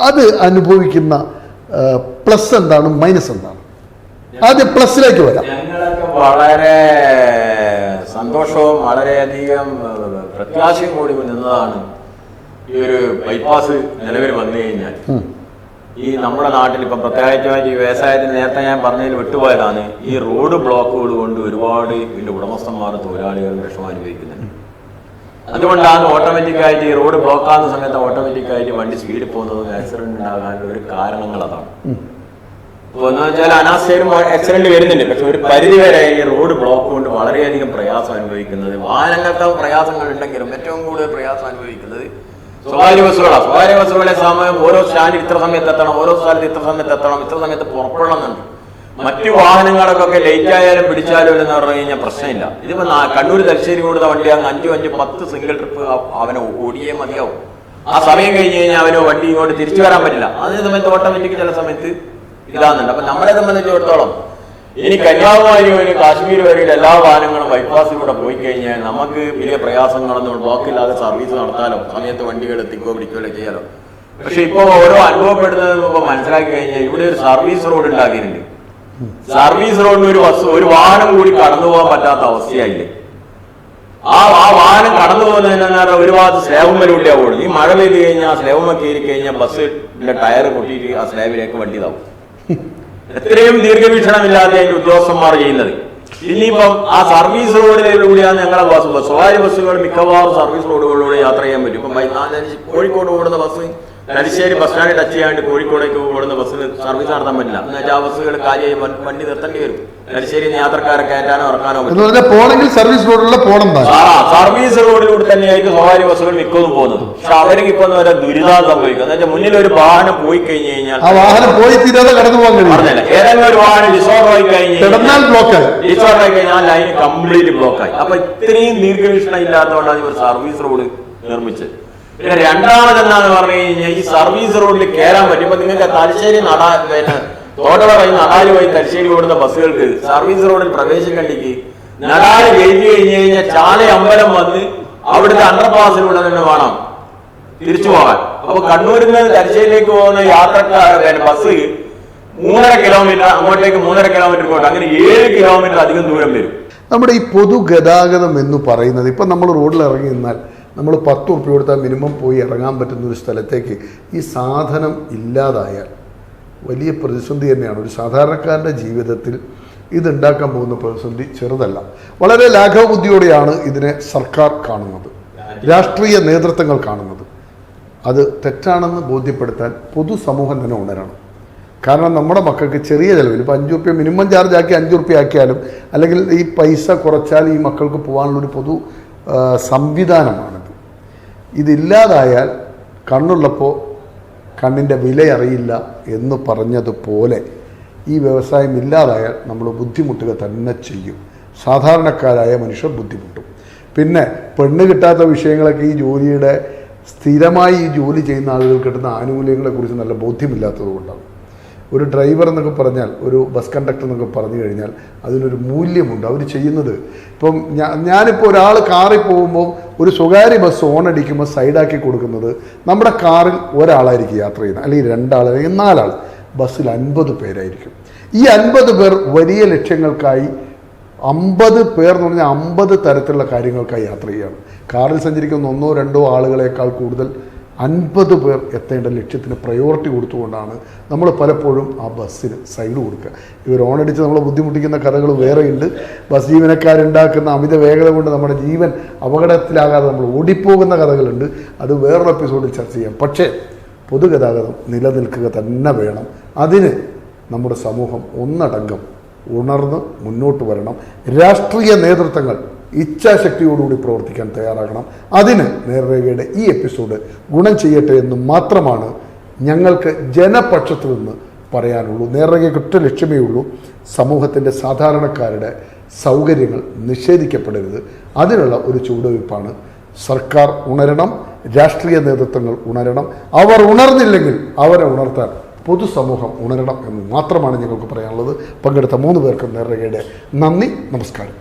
Speaker 1: അത് അനുഭവിക്കുന്ന പ്ലസ് എന്താണ്, മൈനസ് എന്താണ്? ആദ്യം പ്ലസിലേക്ക് വരാം.
Speaker 2: ഞങ്ങളൊക്കെ വളരെ സന്തോഷവും വളരെയധികം പ്രത്യാശയും കൂടി നിന്നതാണ് ഈ ഒരു ബൈപ്പാസ് നിലവിൽ വന്നു കഴിഞ്ഞാൽ. ഈ നമ്മുടെ നാട്ടിൽ ഇപ്പം പ്രത്യേകിച്ച് ഈ വ്യവസായത്തിന് നേരത്തെ ഞാൻ പറഞ്ഞതിൽ വിട്ടുപോയതാണ്, ഈ റോഡ് ബ്ലോക്കുകൾ കൊണ്ട് ഒരുപാട് ഇതിൻ്റെ ഉടമസ്ഥന്മാർ തൊഴിലാളികൾ വിഷമം അനുഭവിക്കുന്നുണ്ട്. അതുകൊണ്ടാണ് ഓട്ടോമാറ്റിക്കായിട്ട് ഈ റോഡ് ബ്ലോക്ക് ആകുന്ന സമയത്ത് ഓട്ടോമാറ്റിക്കായിട്ട് വണ്ടി സ്പീഡിൽ പോകുന്നതും ആക്സിഡന്റ് ഉണ്ടാകാനുള്ള ഒരു കാരണങ്ങൾ അതാണ്. ഇപ്പോൾ എന്ന് വെച്ചാൽ അനാസ്ഥയിലും ആക്സിഡന്റ് വരുന്നുണ്ട്, പക്ഷെ ഒരു പരിധിവരെ ഈ റോഡ് ബ്ലോക്ക് കൊണ്ട് വളരെയധികം പ്രയാസം അനുഭവിക്കുന്നത്, വാഹനങ്ങൾക്ക് പ്രയാസങ്ങൾ ഉണ്ടെങ്കിലും ഏറ്റവും കൂടുതൽ പ്രയാസം അനുഭവിക്കുന്നത് സ്വകാര്യ ബസ്സുകളെ സമയം ഓരോ സ്റ്റാൻഡിൽ ഇത്ര സമയത്ത് എത്തണം, ഓരോ സ്ഥലത്ത് ഇത്ര സമയത്ത് എത്തണം, ഇത്ര സമയത്ത് പുറപ്പെടണമെന്നുണ്ട്. മറ്റു വാഹനങ്ങൾക്കൊക്കെ ലേറ്റ് ആയാലും പിടിച്ചാലും എന്ന് പറഞ്ഞു കഴിഞ്ഞാൽ പ്രശ്നമില്ല. ഇതിപ്പോ കണ്ണൂർ തലശ്ശേരി കൂടുന്ന വണ്ടിയാകും 5-10 സിംഗിൾ ട്രിപ്പ് അവനെ ഓടിയേ മതിയാവും. ആ സമയം കഴിഞ്ഞ് കഴിഞ്ഞാൽ അവന് വണ്ടി ഇങ്ങോട്ട് തിരിച്ചു വരാൻ പറ്റില്ല. അതേ സമയത്ത് ഓട്ടോമാറ്റിക് ചില സമയത്ത് ഇതാകുന്നുണ്ട്. അപ്പൊ നമ്മളെ സംബന്ധിച്ചിടത്തോളം ഇനി കന്യാകുമാരി വരെ കാശ്മീർ വരെയുള്ള എല്ലാ വാഹനങ്ങളും ബൈപ്പാസിലൂടെ പോയി കഴിഞ്ഞാൽ നമുക്ക് വലിയ പ്രയാസങ്ങളൊന്നും ബ്ലോക്കില്ലാതെ സർവീസ് നടത്താലോ, സമയത്ത് വണ്ടികൾ എത്തിക്കോ പിടിക്കുകയോ ചെയ്യാലോ. പക്ഷെ ഇപ്പോൾ ഓരോ അനുഭവപ്പെടുന്നത് ഇപ്പോൾ മനസ്സിലാക്കി കഴിഞ്ഞാൽ ഇവിടെ ഒരു സർവീസ് റോഡ് ഉണ്ടാക്കിയിട്ടുണ്ട്. സർവീസ് റോഡിൽ ഒരു വാഹനം കൂടി കടന്നു പോകാൻ പറ്റാത്ത അവസ്ഥയായില്ലേ. ആ വാഹനം കടന്നു പോകുന്നതിന് ഒരു ഭാഗത്ത് സ്ലേവമ്മലൂടെയാ ഓടും. ഈ മഴ പെയ്ത് കഴിഞ്ഞാൽ ആ സ്ലേവമ്മ കയറി കഴിഞ്ഞാൽ ബസ്സിന്റെ ടയർ പൊട്ടിയിട്ട് ആ സ്ലേവിലേക്ക് വണ്ടി ഇതാവും. എത്രയും ദീർഘവീക്ഷണമില്ലാതെ അതിന്റെ ഉദ്യോഗസ്ഥന്മാർ ചെയ്യുന്നത്. ഇനിയിപ്പം ആ സർവീസ് റോഡിലൂടെയാണ് ഞങ്ങളെ സ്വകാര്യ ബസ്സുകൾ മിക്കവാറും സർവീസ് റോഡുകളിലൂടെ യാത്ര ചെയ്യാൻ പറ്റും. ഇപ്പം കോഴിക്കോട് ഓടുന്ന bus Thalassery bus stand touch ചെയ്യാണ്ട് കോഴിക്കോടേക്ക് ഓടുന്ന ബസ്സിന് സർവീസ് നടത്താൻ പറ്റില്ല. എന്നുവെച്ചാൽ ആ ബസ്സുകൾ കാര്യമായി വണ്ടി നിർത്തേണ്ടി വരും. തലശ്ശേരി യാത്രക്കാരെ കയറ്റാനോ ഇറക്കാനോ
Speaker 1: പോണെങ്കിൽ സർവീസ് റോഡിലുള്ള പോണം.
Speaker 2: സർവീസ് റോഡിലൂടെ തന്നെയായിരിക്കും സ്വകാര്യ ബസ്സുകൾ മിക്കതും പോകുന്നത്. പക്ഷെ അവർക്ക് ഇപ്പൊ വരെ ദുരിതം സംഭവിക്കും. എന്ന് വെച്ചാൽ മുന്നിൽ ഒരു വാഹനം പോയി കഴിഞ്ഞു കഴിഞ്ഞാൽ
Speaker 1: ആ വാഹനം പോയി തീരാതെ കടന്നു പോകാൻ
Speaker 2: പറഞ്ഞില്ല. ഏതെങ്കിലും ഒരു വാഹനം ഡിസോർഡർ ആയി കഴിഞ്ഞാൽ ലൈൻ കംപ്ലീറ്റ് ബ്ലോക്കായി. അപ്പൊ ഇത്രയും ദീർഘവീക്ഷണം ഇല്ലാത്തതുകൊണ്ടാണ് ഇവർ സർവീസ് റോഡ് നിർമ്മിച്ചത്. പിന്നെ രണ്ടാമതെന്നാന്ന് പറഞ്ഞു കഴിഞ്ഞാൽ ഈ സർവീസ് റോഡിൽ കയറാൻ പറ്റും. ഇപ്പൊ നിങ്ങൾക്ക് തലശ്ശേരി തോട്ടട വഴി നടാല് വഴി തലശ്ശേരി ഓടുന്ന ബസ്സുകൾക്ക് സർവീസ് റോഡിൽ പ്രവേശിക്കണ്ടിക്ക് നടാല് കയറ്റി കഴിഞ്ഞു കഴിഞ്ഞാൽ ചാല അമ്പലം വന്ന് അവിടുത്തെ അണ്ടർപാസിലൂടെ തന്നെ വേണം തിരിച്ചു പോകാൻ. അപ്പൊ കണ്ണൂരിൽ നിന്ന് തലശ്ശേരിയിലേക്ക് പോകുന്ന യാത്രക്കാർ ബസ് 3.5 കിലോമീറ്റർ അങ്ങോട്ടേക്ക് 3.5 കിലോമീറ്റർ പോകട്ടെ, അങ്ങനെ 7 കിലോമീറ്റർ അധികം ദൂരം വരും.
Speaker 1: നമ്മുടെ ഈ പൊതുഗതാഗതം എന്ന് പറയുന്നത് ഇപ്പം നമ്മൾ റോഡിൽ ഇറങ്ങി നിന്നാൽ നമ്മൾ 10 ഉറുപ്പിക കൊടുത്താൽ മിനിമം പോയി ഇറങ്ങാൻ പറ്റുന്ന ഒരു സ്ഥലത്തേക്ക് ഈ സാധനം ഇല്ലാതായാൽ വലിയ പ്രതിസന്ധി തന്നെയാണ്. ഒരു സാധാരണക്കാരൻ്റെ ജീവിതത്തിൽ ഇതുണ്ടാക്കാൻ പോകുന്ന പ്രതിസന്ധി ചെറുതല്ല. വളരെ ലാഘവബുദ്ധിയോടെയാണ് ഇതിനെ സർക്കാർ കാണുന്നത്, രാഷ്ട്രീയ നേതൃത്വങ്ങൾ കാണുന്നത്. അത് തെറ്റാണെന്ന് ബോധ്യപ്പെടുത്താൻ പൊതുസമൂഹം തന്നെ ഉണരണം. കാരണം നമ്മുടെ മക്കൾക്ക് ചെറിയ ചിലവിൽ ഇപ്പോൾ 5 ഉറുപ്പിക മിനിമം ചാർജ് ആക്കി 5 ഉറുപ്പിക ആക്കിയാലും അല്ലെങ്കിൽ ഈ പൈസ കുറച്ചാൽ ഈ മക്കൾക്ക് പോകാനുള്ളൊരു പൊതു സംവിധാനമാണിത്. ഇതില്ലാതായാൽ കണ്ണുള്ളപ്പോൾ കണ്ണിൻ്റെ വില അറിയില്ല എന്ന് പറഞ്ഞതുപോലെ ഈ വ്യവസായം ഇല്ലാതായാൽ നമ്മൾ ബുദ്ധിമുട്ടുക തന്നെ ചെയ്യും. സാധാരണക്കാരായ മനുഷ്യർ ബുദ്ധിമുട്ടും. പിന്നെ പെണ്ണ് കിട്ടാത്ത വിഷയങ്ങളൊക്കെ ഈ ജോലിയുടെ സ്ഥിരമായി ഈ ജോലി ചെയ്യുന്ന ആളുകൾ കിട്ടുന്ന ആനുകൂല്യങ്ങളെക്കുറിച്ച് നല്ല ബോധ്യമില്ലാത്തത് കൊണ്ടാണ്. ഒരു ഡ്രൈവർ എന്നൊക്കെ പറഞ്ഞാൽ, ഒരു ബസ് കണ്ടക്ടർ എന്നൊക്കെ പറഞ്ഞു കഴിഞ്ഞാൽ അതിനൊരു മൂല്യമുണ്ട്. അവർ ചെയ്യുന്നത് ഇപ്പം ഞാനിപ്പോൾ ഒരാൾ കാറിൽ പോകുമ്പോൾ ഒരു സ്വകാര്യ ബസ് ഓണടിക്കുമ്പോൾ സൈഡാക്കി കൊടുക്കുന്നത് നമ്മുടെ കാറിൽ ഒരാളായിരിക്കും യാത്ര ചെയ്യുന്നത്, അല്ലെങ്കിൽ 2 ആൾ അല്ലെങ്കിൽ 4 ആൾ. ബസ്സിൽ 50 പേരായിരിക്കും. ഈ 50 പേർ വലിയ ലക്ഷ്യങ്ങൾക്കായി 50 പേർ എന്ന് പറഞ്ഞാൽ 50 തരത്തിലുള്ള കാര്യങ്ങൾക്കായി യാത്ര ചെയ്യുകയാണ്. കാറിൽ സഞ്ചരിക്കുന്ന 1-2 ആളുകളേക്കാൾ കൂടുതൽ 50 പേർ എത്തേണ്ട ലക്ഷ്യത്തിന് പ്രയോറിറ്റി കൊടുത്തുകൊണ്ടാണ് നമ്മൾ പലപ്പോഴും ആ ബസ്സിന് സൈഡ് കൊടുക്കുക. ഇവർ ഓണടിച്ച് നമ്മളെ ബുദ്ധിമുട്ടിക്കുന്ന കഥകൾ വേറെയുണ്ട്. ബസ് ജീവനക്കാരുണ്ടാക്കുന്ന അമിത വേഗത കൊണ്ട് നമ്മുടെ ജീവൻ അപകടത്തിലാകാതെ നമ്മൾ ഓടിപ്പോകുന്ന കഥകളുണ്ട്. അത് വേറൊരു എപ്പിസോഡിൽ ചർച്ച ചെയ്യാം. പക്ഷേ പൊതുഗതാഗതം നിലനിൽക്കുക തന്നെ വേണം. അതിന് നമ്മുടെ സമൂഹം ഒന്നടങ്കം ഉണർന്ന് മുന്നോട്ട് വരണം. രാഷ്ട്രീയ നേതൃത്വങ്ങൾ ഇച്ഛാശക്തിയോടുകൂടി പ്രവർത്തിക്കാൻ തയ്യാറാകണം. അതിന് നേർരേഖയുടെ ഈ എപ്പിസോഡ് ഗുണം ചെയ്യട്ടെ എന്ന് മാത്രമാണ് ഞങ്ങൾക്ക് ജനപക്ഷത്തു നിന്ന് പറയാനുള്ളൂ. നേർരേഖയ്ക്ക് ഒറ്റ ലക്ഷ്യമേ ഉള്ളൂ: സമൂഹത്തിൻ്റെ സാധാരണക്കാരുടെ സൗകര്യങ്ങൾ നിഷേധിക്കപ്പെടരുത്. അതിനുള്ള ഒരു ചുവടുവയ്പ്പാണ്. സർക്കാർ ഉണരണം, രാഷ്ട്രീയ നേതൃത്വങ്ങൾ ഉണരണം. അവർ ഉണർന്നില്ലെങ്കിൽ അവരെ ഉണർത്താൻ പൊതുസമൂഹം ഉണരണം എന്ന് മാത്രമാണ് ഞങ്ങൾക്ക് പറയാനുള്ളത്. പങ്കെടുത്ത 3 പേർക്കും നേർരേഖയുടെ നന്ദി, നമസ്കാരം.